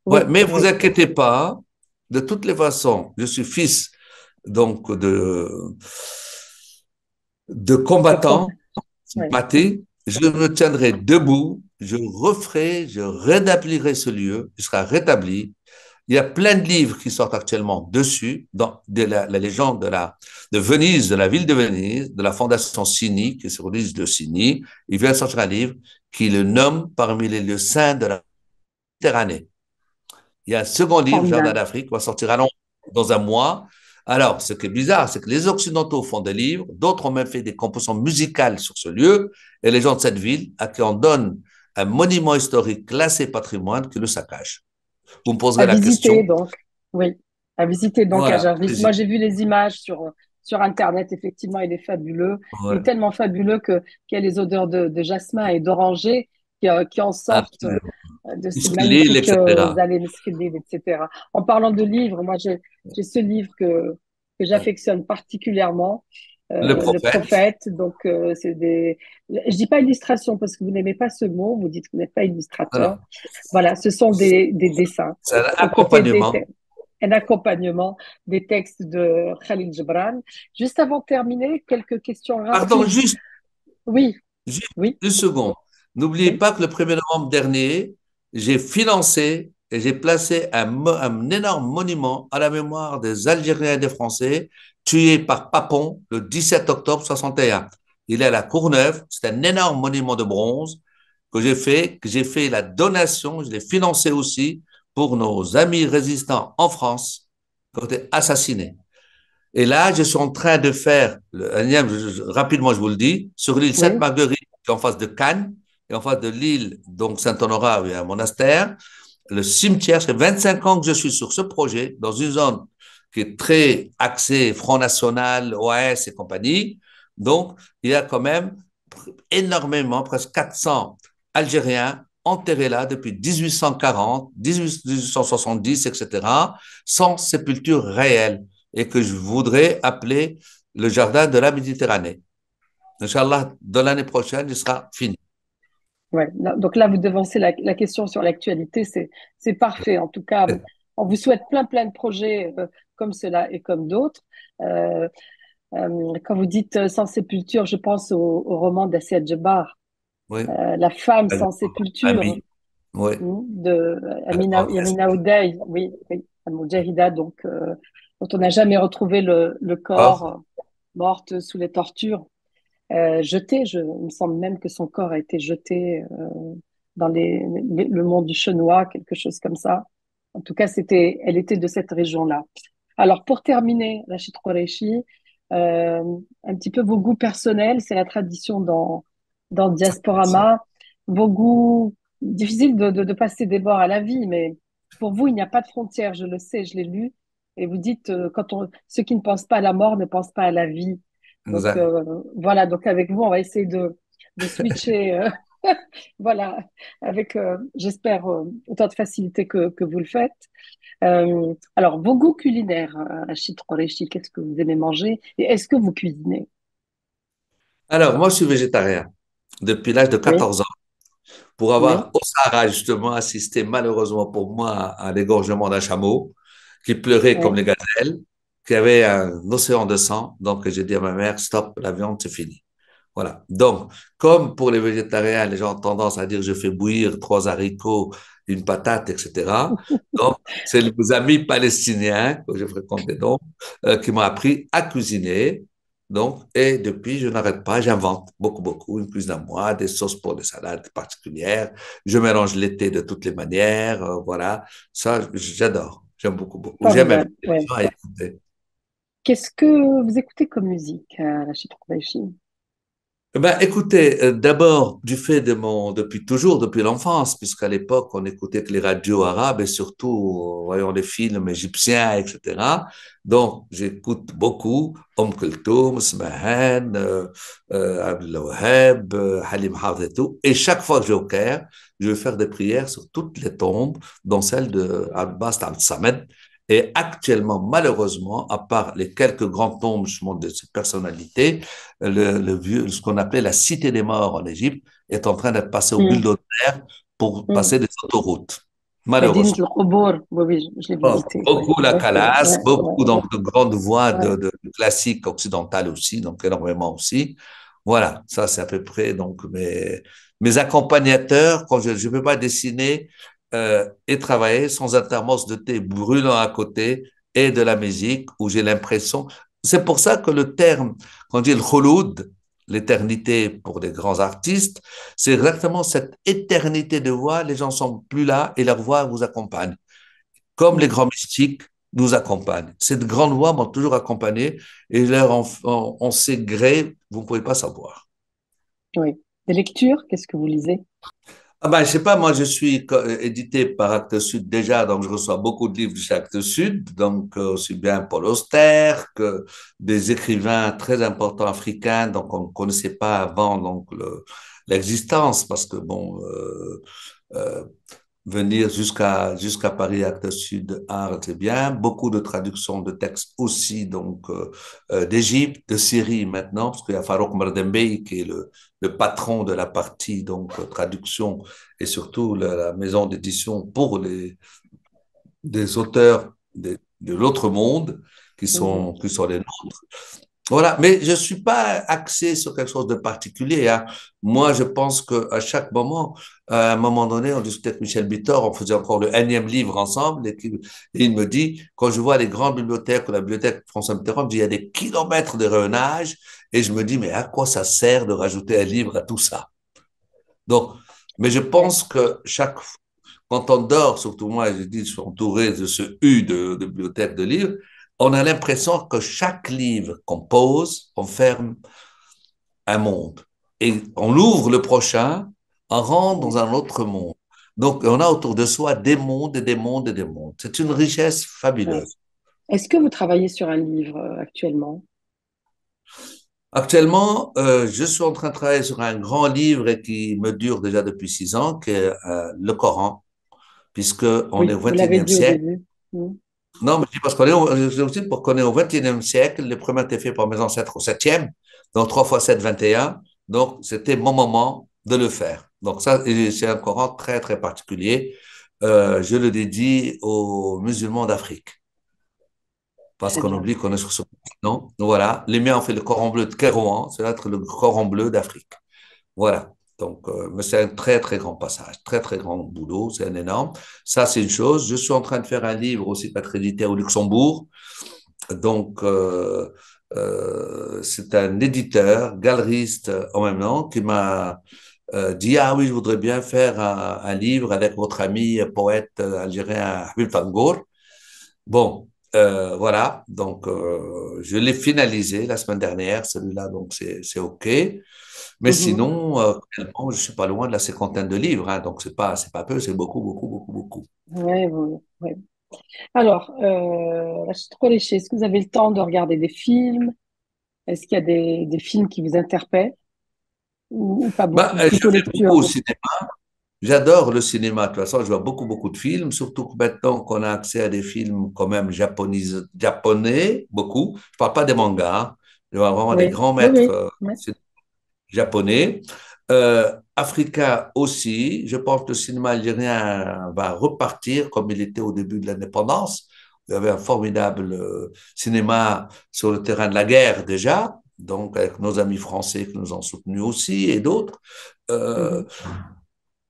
Ouais, Oui, mais vous oui. inquiétez pas, de toutes les façons, je suis fils donc de De com- combattants ouais. maté, je me tiendrai debout, je referai, je rétablirai ce lieu, il sera rétabli. Il y a plein de livres qui sortent actuellement dessus, dans la légende de Venise, de la ville de Venise, de la fondation Cini, qui est sur l'île de Cini. Il vient de sortir un livre qui le nomme parmi les lieux saints de la Méditerranée. Il y a un second livre, Jardin Formidable. d'Afrique, qui va sortir à Londres dans un mois. Alors, ce qui est bizarre, c'est que les Occidentaux font des livres, d'autres ont même fait des compositions musicales sur ce lieu, et les gens de cette ville, à qui on donne un monument historique classé patrimoine, qui le saccagent. Vous me À poserez la visiter, question. donc. Oui. À visiter, donc, à Voilà, Jarvis. Moi, allez-y. j'ai vu les images sur Internet. Effectivement, il est fabuleux. Il est Ouais, tellement fabuleux qu'il y a les odeurs de jasmin et d'oranger qui en sortent absolument. de ces Iskilil, magnifiques etc. allées mesquines, etc. En parlant de livres, moi, j'ai ce livre que j'affectionne particulièrement, Le Le prophète. Prophète. Donc, c'est des. Je dis pas illustration parce que vous n'aimez pas ce mot. Vous dites que vous n'êtes pas illustrateur. Alors, Voilà, ce sont des dessins. c'est un Aux côtés accompagnement. un accompagnement des textes de Khalil Gibran. Juste avant de terminer, quelques questions Pardon, rapides. juste, Oui, Juste Oui, une seconde. N'oubliez oui, pas que le 1er novembre dernier, j'ai financé et j'ai placé un énorme monument à la mémoire des Algériens et des Français tués par Papon le 17 octobre 61. Il est à la Courneuve. C'est un énorme monument de bronze que j'ai fait la donation, je l'ai financé aussi pour nos amis résistants en France qui ont été assassinés. Et là, je suis en train de faire, rapidement, je vous le dis, sur l'île oui, Sainte-Marguerite, qui est en face de Cannes, et en face de l'île, donc Saint-Honorat, où il y a un monastère. Le cimetière, c'est 25 ans que je suis sur ce projet, dans une zone qui est très axée Front National, OAS et compagnie. Donc, il y a quand même énormément, presque 400 Algériens enterrés là depuis 1840, 1870, etc., sans sépulture réelle, et que je voudrais appeler le jardin de la Méditerranée. Inch'Allah, dans l'année prochaine, il sera fini. ouais. Donc là, vous devancez la question sur l'actualité, c'est parfait. En tout cas, on vous souhaite plein de projets comme cela et comme d'autres. Euh, Quand vous dites sans sépulture, je pense au roman d'Assia Djebar, Oui, La femme sans sépulture, ami. Oui, de Yamina Ouday, oui, oui, Al-Moudjahida, donc, dont on n'a jamais retrouvé le corps, d'accord. morte sous les tortures, jeté. Il me semble même que son corps a été jeté dans le mont du Chenois, quelque chose comme ça. En tout cas, elle était de cette région-là. Alors, pour terminer, Rachid Qureshi, un petit peu vos goûts personnels, c'est la tradition dans Diasporama. Vos goûts, difficile de passer des bords à la vie, mais pour vous, il n'y a pas de frontières, je le sais, je l'ai lu. Et vous dites, ceux qui ne pensent pas à la mort ne pensent pas à la vie. Donc, Exact. voilà, donc avec vous, on va essayer de switcher, voilà, avec, j'espère, autant de facilité que vous le faites. Alors, vos goûts culinaires, Rachid Qureshi, qu'est-ce que vous aimez manger et est-ce que vous cuisinez? Alors, moi, je suis végétarien depuis l'âge de Oui, 14 ans. Pour oui, avoir au Sahara, justement, assisté malheureusement pour moi à l'égorgement d'un chameau qui pleurait comme oui. les gazelles, qui avait un océan de sang. Donc, j'ai dit à ma mère, stop, la viande, c'est fini. Voilà. Donc, comme pour les végétariens, les gens ont tendance à dire je fais bouillir 3 haricots, une patate, etc. Donc, c'est les amis palestiniens que j'ai fréquentés donc, qui m'ont appris à cuisiner. Donc, et depuis, je n'arrête pas, j'invente beaucoup, une cuisine à moi, des sauces pour des salades particulières. Je mélange l'été de toutes les manières, voilà. Ça, j'adore. J'aime beaucoup. J'aime inviter Formidable, les ouais. gens à écouter. Qu'est-ce que vous écoutez comme musique, Rachid Qureshi? Ben, écoutez, d'abord, du fait depuis toujours, depuis l'enfance, puisqu'à l'époque, on écoutait que les radios arabes et surtout, voyons, les films égyptiens, etc. Donc, j'écoute beaucoup Kulthum, Ismahan, Abdel Wahab, Halim Hafez et tout. Et chaque fois que je vais au Caire, je vais faire des prières sur toutes les tombes, dont celle de Abbas Al-Samed. Et actuellement, malheureusement, à part les quelques grandes tombes justement de ces personnalités, ce qu'on appelait la cité des morts en Égypte est en train d'être passé au Hmm, bulldozer pour hmm. passer des autoroutes. Medine Malheureusement. El-Khobour, oui, oui, je l'ai Bon, visité, oui. beaucoup la Ouais, Calas, ouais, beaucoup ouais, donc de grandes voix ouais. de classiques occidentales aussi, donc énormément aussi. Voilà, ça c'est à peu près donc mes accompagnateurs quand je ne peux pas dessiner et travailler sans un thermos de thé brûlant à côté et de la musique où j'ai l'impression. C'est pour ça que le terme, quand on dit le khouloud, l'éternité pour les grands artistes, c'est exactement cette éternité de voix. Les gens sont plus là et leur voix vous accompagne comme les Hmm, grands mystiques nous accompagnent. Cette grande voix m'a toujours accompagné et leur on s'est gré, vous ne pouvez pas savoir. oui. Des lectures, qu'est-ce que vous lisez? Ah ben, je sais pas, moi je suis édité par Actes Sud déjà, donc je reçois beaucoup de livres de chez Actes Sud, donc aussi bien Paul Auster que des écrivains très importants africains, donc on ne connaissait pas avant donc l'existence, parce que bon, euh, venir jusqu'à Paris, Actes Sud, Arles, c'est bien. Beaucoup de traductions de textes aussi, donc d'Égypte, de Syrie maintenant, parce qu'il y a Farouk Mardembey qui est le patron de la partie donc traduction et surtout la maison d'édition pour des auteurs de l'autre monde Hmm, qui sont les nôtres. Voilà, mais je ne suis pas axé sur quelque chose de particulier, hein. Moi, je pense qu'à chaque moment, à un moment donné, on discutait avec Michel Bitor, on faisait encore le énième livre ensemble, et il me dit, quand je vois les grandes bibliothèques, ou la bibliothèque François Mitterrand, il me dit, il y a des kilomètres de renage, et je me dis, mais à quoi ça sert de rajouter un livre à tout ça? Donc, mais je Ouais. pense que quand on dort, surtout moi, je dis, je suis entouré de ce U de bibliothèque de livres, on a l'impression que chaque livre qu'on pose, on ferme un monde. Et on ouvre le prochain, on rentre dans Ouais. un autre monde. Donc, on a autour de soi des mondes et des mondes et des mondes. C'est une richesse Ouais. fabuleuse. Est-ce que vous travaillez sur un livre actuellement? Actuellement, je suis en train de travailler sur un grand livre qui me dure déjà depuis 6 ans, qui est le Coran, puisque on est Oui, au vous l'avez 21e dit au siècle. début. Mm. Non, mais je dis parce c'est aussi pour qu'on est au 21e siècle. Le premier été fait par mes ancêtres au 7e, donc 3 fois 7, 21. Donc, c'était mon moment de le faire. Donc, ça, c'est un Coran très, très particulier. Je le dédie aux musulmans d'Afrique, parce Très qu'on bien. oublie qu'on est sur ce continent. Voilà. Les miens ont fait le Coran bleu de Kérouan, c'est être le Coran bleu d'Afrique. Voilà. Donc, mais c'est un très, très grand passage, très, très grand boulot, c'est un énorme. Ça, c'est une chose. Je suis en train de faire un livre aussi, pas très édité au Luxembourg. Donc, c'est un éditeur, galeriste en même temps, qui m'a dit, ah oui, je voudrais bien faire un livre avec votre ami poète algérien Habib Fangour. Bon, voilà, donc je l'ai finalisé la semaine dernière, celui-là, donc c'est OK. Mais Mhm. sinon, réellement, je suis pas loin de la cinquantaine de livres, hein, donc c'est pas peu, c'est beaucoup, beaucoup, beaucoup, beaucoup. Ouais, ouais. Alors, Rachid Kolechi, est-ce que vous avez le temps de regarder des films? Est-ce qu'il y a des films qui vous interpellent ou pas Bah, beaucoup? je Plutôt vais lecture. beaucoup au cinéma. J'adore le cinéma. De toute façon, je vois beaucoup, beaucoup de films, surtout que maintenant qu'on a accès à des films quand même japonais, beaucoup. Je parle pas des mangas, hein. Je vois vraiment des Oui, grands oui, maîtres oui. Ouais. japonais. Africain aussi. Je pense que le cinéma algérien va repartir comme il était au début de l'indépendance. Il y avait un formidable cinéma sur le terrain de la guerre déjà, donc avec nos amis français qui nous ont soutenus aussi et d'autres. Euh, Mhm.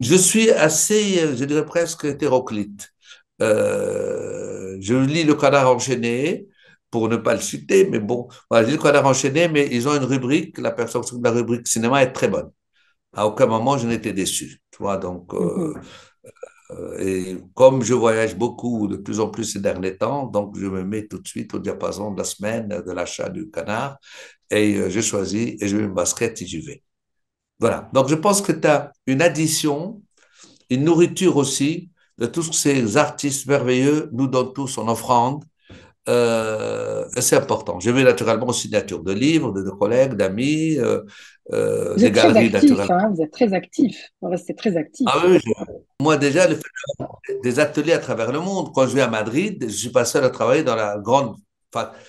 je suis assez, je dirais presque hétéroclite. Je lis Le Canard enchaîné, pour ne pas le citer, mais bon, voilà, je lis Le Canard enchaîné, mais ils ont une rubrique, la personne de la rubrique cinéma est très bonne. À aucun moment, je n'étais déçu. Tu vois, donc, Mhm. et comme je voyage beaucoup, de plus en plus ces derniers temps, donc je me mets tout de suite au diapason de la semaine de l'achat du canard et je choisis et je mets une basket et j'y vais. Voilà. Donc, je pense que tu as une addition, une nourriture aussi de tous ces artistes merveilleux, nous donnent tous en offrande. C'est important. Je vais naturellement aux signatures de livres, de collègues, d'amis, Vous des êtes très galeries actif, naturellement. hein, vous êtes très actif. Vous restez très actif. Ah oui, moi déjà, le fait des ateliers à travers le monde. Quand je vais à Madrid, je suis pas seul à travailler dans la grande.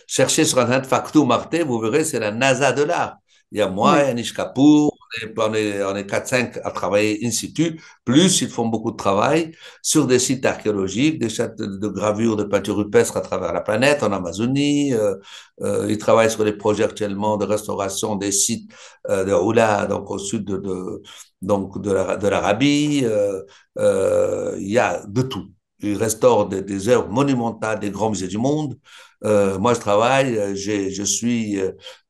Cherchez sur Internet Facto Marte, vous verrez, c'est la NASA de l'art. Il y a moi, Oui. Anish Kapoor, on est 4-5 à travailler in situ. Plus, ils font beaucoup de travail sur des sites archéologiques, des sites de gravures, de peinture rupestre à travers la planète, en Amazonie. Ils travaillent sur des projets actuellement de restauration des sites de Oula, donc au sud donc de l'Arabie. Il y a de tout. Ils restaurent des œuvres monumentales des grands musées du monde. Moi, je travaille, je suis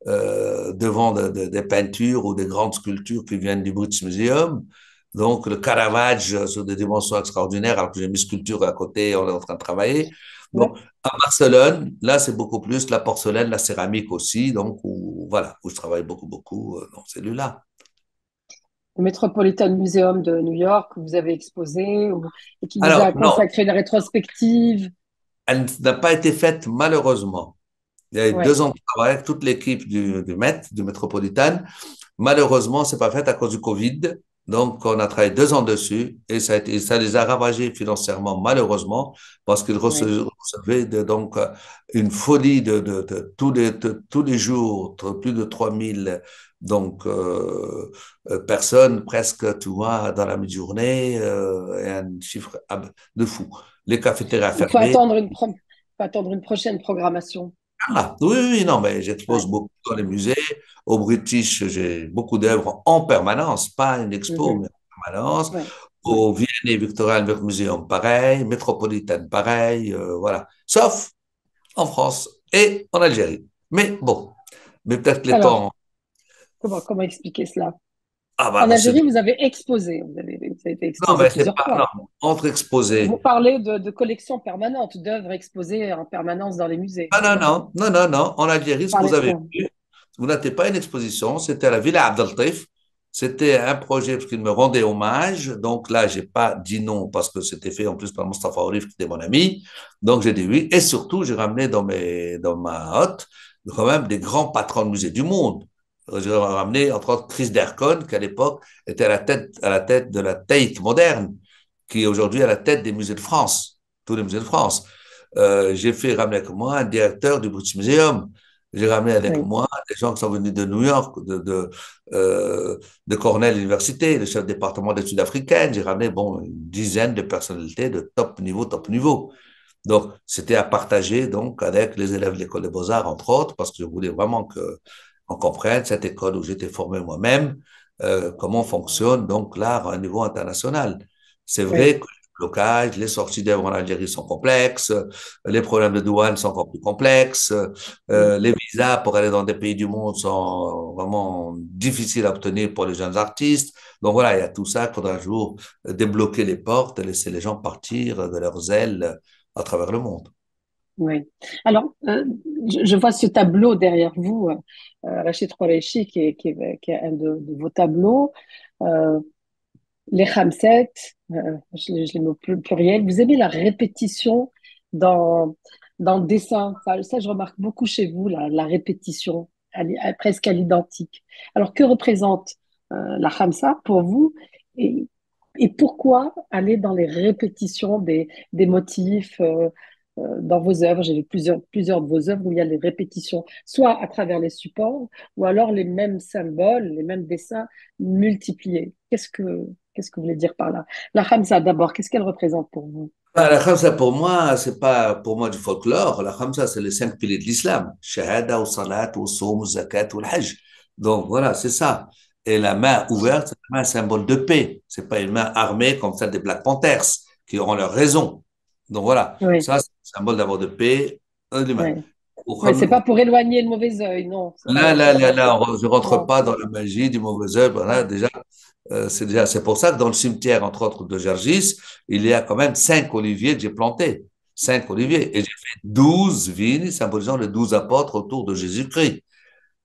devant des peintures ou des grandes sculptures qui viennent du British Museum. Donc, le Caravage sur des dimensions extraordinaires, alors que j'ai mes sculptures à côté, on est en train de travailler. Ouais. Donc, à Barcelone, là, c'est beaucoup plus la porcelaine, la céramique aussi, donc, voilà, où je travaille beaucoup, beaucoup dans ces lieux-là. Le Metropolitan Museum de New York, où vous avez exposé, et qui vous a Alors, non, consacré une rétrospective. elle n'a pas été faite malheureusement. Il y a eu Ouais, 2 ans de travail avec toute l'équipe du Met, du Métropolitain. Malheureusement, c'est pas fait à cause du Covid. Donc, on a travaillé 2 ans dessus et ça les a ravagés financièrement, malheureusement, parce qu'ils ouais. recevaient donc une folie tous les jours, plus de 3000 donc, personnes, presque, tu vois, dans la mi-journée, et un chiffre de fou. Les cafétérias Il faut fermées. attendre faut attendre une prochaine programmation. Ah, oui, oui, oui, non, mais j'expose Ouais. beaucoup dans les musées. Au British, j'ai beaucoup d'œuvres en permanence, pas une expo, Mhm. mais en permanence. Ouais. Ouais. Au Vienna Victorian Museum, pareil. Metropolitan, pareil. Voilà. Sauf en France et en Algérie. Mais bon, mais peut-être que les Alors, temps. comment expliquer cela? Ah, bah, En parce que. Algérie, vous avez exposé, vous avez été Non, exposé mais c'est plusieurs pas. fois. Non, entre Vous exposés. parlez de collections permanentes, d'œuvres exposées en permanence dans les musées. Non, non, non, non, non, non. En Algérie, Vous ce que parlez vous de avez quoi? vu, vous n'êtes pas une exposition, c'était à la Villa Abdeltaïf. C'était un projet parce qu'il me rendait hommage. Donc là, j'ai pas dit non parce que c'était fait en plus par Mustafa Orif, qui était mon ami. Donc j'ai dit oui. Et surtout, j'ai ramené dans ma hotte quand même des grands patrons de musées du monde. J'ai ramené entre autres Chris Dercon, qui à l'époque était à la tête de la Tate moderne, qui est aujourd'hui à la tête des musées de France, tous les musées de France. J'ai fait ramener avec moi un directeur du British Museum. J'ai ramené avec Oui, moi des gens qui sont venus de New York, de Cornell Université, le chef de département d'études africaines. J'ai ramené bon, une dizaine de personnalités de top niveau, top niveau. Donc, c'était à partager donc avec les élèves de l'école des beaux-arts, entre autres, parce que je voulais vraiment qu'on comprenne cette école où j'étais formé moi-même, comment fonctionne donc l'art à un niveau international. C'est oui. vrai que les blocages, les sorties d'œuvres en Algérie sont complexes, les problèmes de douane sont encore plus complexes, Mm. les visas pour aller dans des pays du monde sont vraiment difficiles à obtenir pour les jeunes artistes. Donc voilà, il y a tout ça qu'il faudra un jour débloquer les portes, laisser les gens partir de leurs ailes à travers le monde. Oui. Alors, je vois ce tableau derrière vous, Rachid Qureshi, qui est un de vos tableaux. Euh, les Khamset, je les mets au pluriel. Vous aimez la répétition dans, dans le dessin. Ça, je remarque beaucoup chez vous, la répétition, presque à l'identique. Alors, que représente la Khamsa pour vous et, et pourquoi aller dans les répétitions des motifs dans vos œuvres? J'ai vu plusieurs de vos œuvres où il y a les répétitions, soit à travers les supports, ou alors les mêmes symboles, les mêmes dessins multipliés. Qu'est-ce que vous voulez dire par là? La Khamsa, d'abord, qu'est-ce qu'elle représente pour vous? Ah, la khamsa, pour moi, c'est pas pour moi du folklore. La khamsa, c'est les cinq piliers de l'islam. Shahada, ou salat, ou soum, ou zakat, ou hajj. Donc voilà, c'est ça. Et la main ouverte, c'est la main symbole de paix. C'est pas une main armée comme celle des Black Panthers, qui auront leur raison. Donc voilà, Oui, ça, c'est un symbole d'abord de paix oui. l'humain. Oui, c'est pas pour éloigner le mauvais œil, non. Là, là, là, là, je rentre Non. pas dans la magie du mauvais œuvre. Voilà, déjà, c'est pour ça que dans le cimetière, entre autres, de Gergis, il y a quand même 5 oliviers que j'ai plantés. 5 oliviers. Et j'ai fait 12 vignes symbolisant les 12 apôtres autour de Jésus-Christ.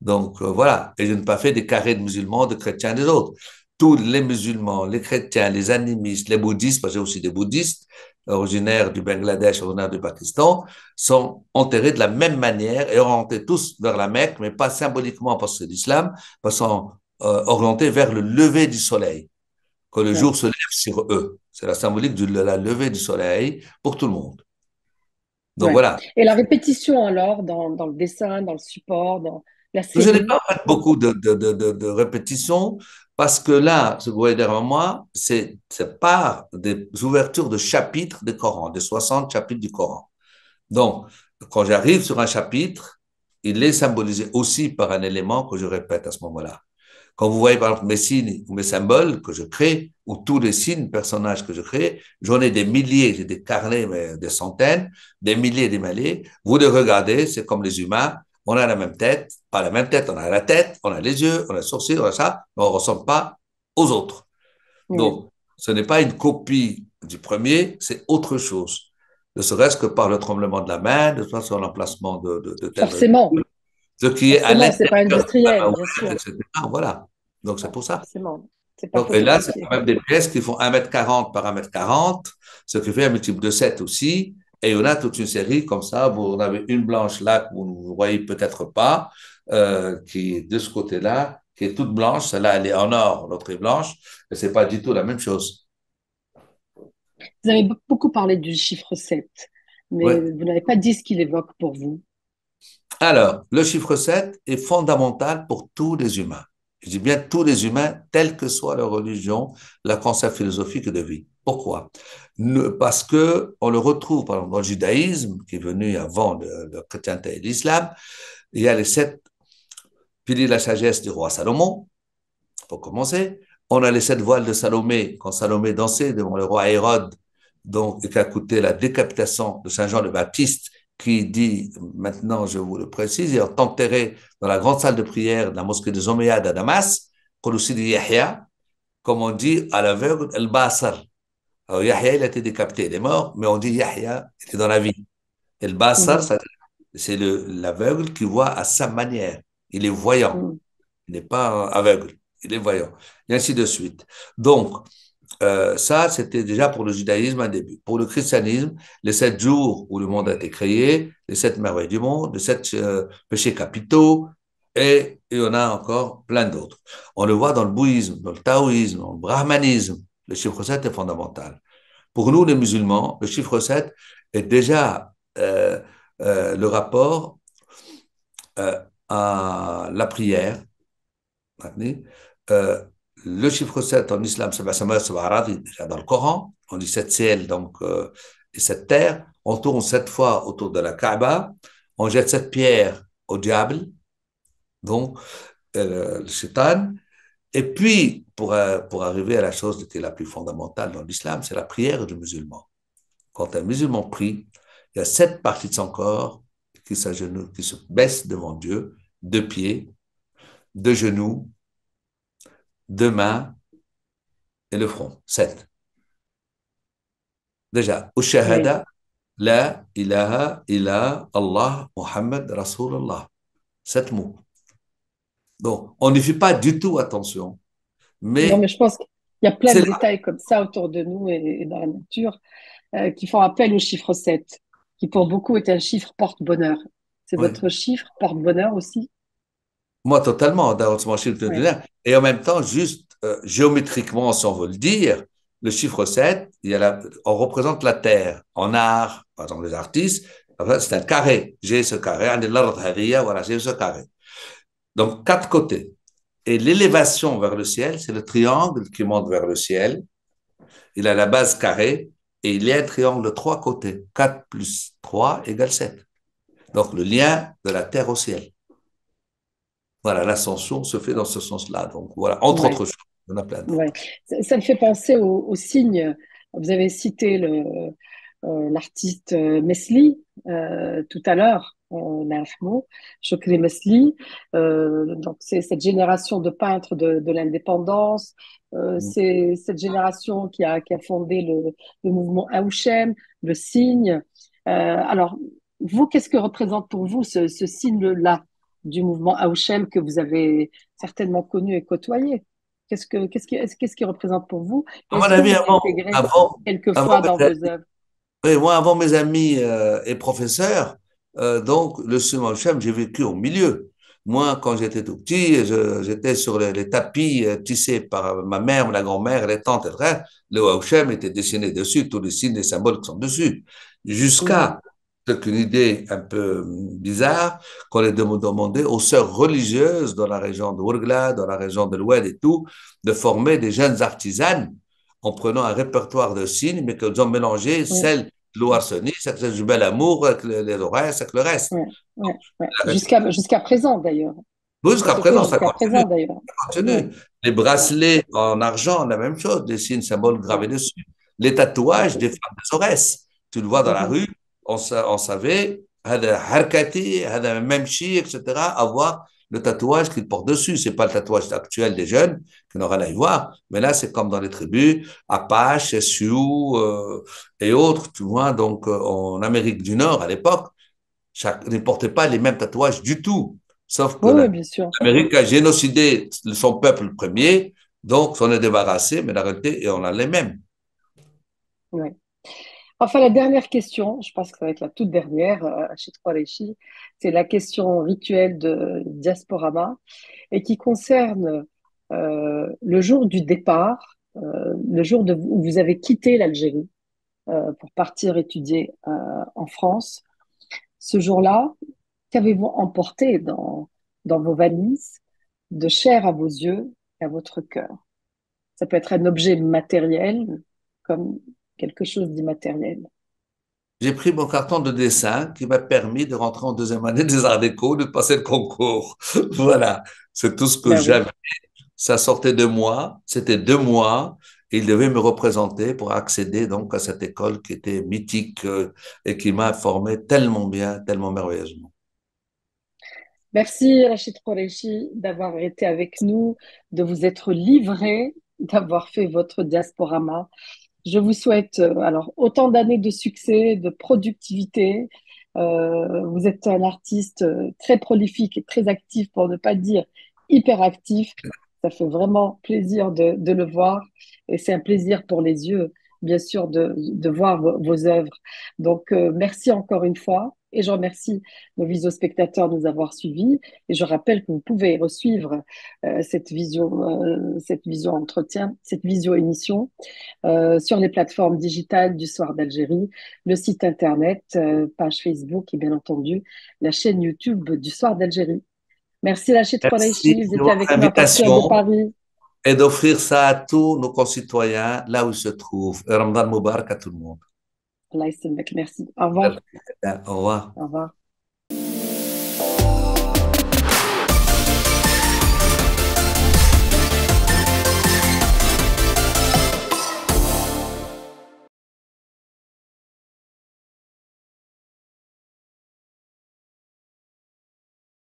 Donc, voilà. Et je n'ai pas fait des carrés de musulmans, de chrétiens et des autres. Tous les musulmans, les chrétiens, les animistes, les bouddhistes, parce que j'ai aussi des bouddhistes originaires du Bangladesh, originaires du Pakistan, sont enterrés de la même manière et orientés tous vers la Mecque, mais pas symboliquement parce que c'est l'islam, parce qu'ils sont orientés vers le lever du soleil, que le jour Oui, se lève sur eux. C'est la symbolique de la levée du soleil pour tout le monde. Donc ouais. voilà. Et la répétition, alors, dans le dessin, dans le support, dans la Je n'ai pas série, fait beaucoup de répétitions parce que là, ce que vous voyez derrière moi, c'est par des ouvertures de chapitres du Coran, des 60 chapitres du Coran. Donc, quand j'arrive sur un chapitre, il est symbolisé aussi par un élément que je répète à ce moment-là. Quand vous voyez par exemple mes signes ou mes symboles que je crée, ou tous les signes, personnages que je crée, j'en ai des milliers, j'ai des carnets, mais des centaines, des milliers, des milliers. Vous les regardez, c'est comme les humains, on a la même tête, pas la même tête, on a la tête, on a les yeux, on a les sourcils, on a ça, mais on ne ressemble pas aux autres. oui. Donc, ce n'est pas une copie du premier, c'est autre chose. Ne serait-ce que par le tremblement de la main, de toute façon, l'emplacement de telle Forcément, virgule, ce qui est à forcément, c'est l'intérieur pas de la main industriel, bien ouverte, sûr. etc. Voilà. Donc, c'est pour ça. Forcément, c'est pas Donc, et là, c'est photocopié. quand même des pièces qui font 1 m 40 par 1 m 40, ce qui fait un multiple de 7 aussi. Et on a toute une série comme ça. Vous en avez une blanche là que vous ne voyez peut-être pas, qui est de ce côté-là, qui est toute blanche. Celle-là, elle est en or, l'autre est blanche. Et c'est pas du tout la même chose. Vous avez beaucoup parlé du chiffre 7, mais Ouais. vous n'avez pas dit ce qu'il évoque pour vous. Alors, le chiffre 7 est fondamental pour tous les humains. Je dis bien tous les humains, telle que soit leur religion, leur concept philosophique de vie. Pourquoi? Parce que on le retrouve, par exemple, dans le judaïsme, qui est venu avant le chrétienté et l'islam. Il y a les 7 piliers de la sagesse du roi Salomon, pour commencer. On a les 7 voiles de Salomé, quand Salomé dansait devant le roi Hérode, donc, et qui a coûté la décapitation de Saint Jean le Baptiste, qui dit, maintenant je vous le précise, il est enterré dans la grande salle de prière de la mosquée de Omeyyades à Damas, qu'on aussi dit Yahya, comme on dit à l'aveugle, El Basar. Alors Yahya, il a été décapité, il est mort, mais on dit Yahya, il était dans la vie. El Basar, Mhm. c'est l'aveugle qui voit à sa manière. Il est voyant. Mhm. Il n'est pas aveugle, il est voyant, et ainsi de suite. Donc, ça, c'était déjà pour le judaïsme un début. Pour le christianisme, les 7 jours où le monde a été créé, les 7 merveilles du monde, les 7 péchés capitaux, et il y en a encore plein d'autres. On le voit dans le bouddhisme, dans le taoïsme, dans le brahmanisme. Le chiffre 7 est fondamental. Pour nous, les musulmans, le chiffre 7 est déjà le rapport à la prière. Euh, le chiffre 7 en islam, c'est déjà dans le Coran. On dit 7 ciels donc, et 7 terres. On tourne 7 fois autour de la Kaaba. On jette 7 pierres au diable, donc le shaitan. Et puis, pour arriver à la chose qui est la plus fondamentale dans l'islam, c'est la prière du musulman. Quand un musulman prie, il y a 7 parties de son corps qui se baissent devant Dieu, 2 pieds, 2 genoux, 2 mains et le front. 7. Déjà, au Oui. shahada, la ilaha illa Allah Muhammad Rasulullah. 7 mots. Donc, on n'y fait pas du tout attention, Non, mais mais je pense qu'il y a plein c'est de là. détails comme ça autour de nous et dans la nature qui font appel au chiffre 7, qui pour beaucoup est un chiffre porte-bonheur. C'est Oui. votre chiffre porte-bonheur aussi? Moi, totalement, dans mon chiffre de Oui. lunaire. Et en même temps, juste géométriquement, si on veut le dire, le chiffre 7, on représente la Terre. En art, par exemple, les artistes, enfin, c'est un carré. J'ai ce carré. Voilà, j'ai ce carré. Donc, 4 côtés. Et l'élévation vers le ciel, c'est le triangle qui monte vers le ciel. Il a la base carrée et il y a un triangle de 3 côtés. 4 plus 3 égale 7. Donc, le lien de la terre au ciel. Voilà, l'ascension se fait dans ce sens-là. Donc, voilà, entre Ouais. autres choses. Il y en a plein Ouais. d'autres. Ça me fait penser au signe. Vous avez cité l'artiste Mesli tout à l'heure, Allah yarhamou, Chokri Mesli. Donc c'est cette génération de peintres de l'indépendance. C'est cette génération qui a fondé le mouvement Aouchem, le signe. Alors, vous, qu'est-ce que représente pour vous ce signe-là du mouvement Aouchem que vous avez certainement connu et côtoyé? Qu'est-ce qui représente pour vous? À Et mon est-ce que avis, vous l'intégrez avant quelquefois dans mes, vos œuvres? oui, moi, avant mes amis et professeurs, donc le Sumo Shem, j'ai vécu au milieu. Moi, quand j'étais tout petit, j'étais sur les tapis tissés par ma mère, ma grand-mère, les tantes et frères. Le Shem était dessiné dessus, tous les signes, les symboles qui sont dessus. Mhm. Jusqu'à, c'est une idée un peu bizarre, qu'on ait demandé aux sœurs religieuses dans la région de Ouargla, dans la région de l'Oued et tout, de former des jeunes artisanes en prenant un répertoire de signes, mais qu'elles ont mélangé Ouais, celle de l'Ouarsoni, celle du bel amour, avec les oreilles, avec le reste. ouais, ouais, ouais. Jusqu'à présent d'ailleurs. Ça Jusqu'à se fait présent, ça jusqu'à continue, présent d'ailleurs. ça Ouais, continue. Les ouais, bracelets en argent, la même chose, des signes, symboles ouais, gravés dessus. Les ouais. tatouages des femmes des Aurès. Tu le vois dans la Mhm. rue, on savait, هذا حركتي, هذا memchi, etc., avoir le tatouage qu'ils portent dessus. C'est pas le tatouage actuel des jeunes, qui n'ont rien à y voir, mais là, c'est comme dans les tribus, Apache, Sioux et autres, tu vois, donc en Amérique du Nord, à l'époque, ne portait pas les mêmes tatouages du tout. Sauf que Oui, oui, bien sûr. l'Amérique a génocidé son peuple le premier, donc on est débarrassé, mais la réalité, et on a les mêmes. Ouais. Enfin, la dernière question, je pense que ça va être la toute dernière chez Trois Réchis, c'est la question rituelle de Diasporama et qui concerne le jour du départ, le jour où vous avez quitté l'Algérie pour partir étudier en France. Ce jour-là, qu'avez-vous emporté dans vos valises de cher à vos yeux et à votre cœur? Ça peut être un objet matériel, comme quelque chose d'immatériel. J'ai pris mon carton de dessin qui m'a permis de rentrer en deuxième année des arts déco, de passer le concours. Voilà, c'est tout ce que Ben j'avais. oui. Ça sortait de moi, c'était de moi. Et il devait me représenter pour accéder donc à cette école qui était mythique et qui m'a formé tellement bien, tellement merveilleusement. Merci Rachid Qureshi d'avoir été avec nous, de vous être livré, d'avoir fait votre diasporama. Je vous souhaite alors autant d'années de succès, de productivité. Vous êtes un artiste très prolifique et très actif, pour ne pas dire hyper actif. Ça fait vraiment plaisir de le voir et c'est un plaisir pour les yeux, bien sûr, de voir vos œuvres. Donc, merci encore une fois et je remercie nos spectateurs de nous avoir suivis. Et je rappelle que vous pouvez resuivre cette vision entretien, cette vision émission sur les plateformes digitales du Soir d'Algérie, le site internet, page Facebook et bien entendu la chaîne YouTube du Soir d'Algérie. Merci Rachid Merci Koraïchi, vous de étiez votre avec nous à partir de invitation Paris. et d'offrir ça à tous nos concitoyens là où ils se trouvent. Et Ramadan Mubarak à tout le monde. Allah yassalmak. Merci. Au revoir. Au revoir. Au revoir.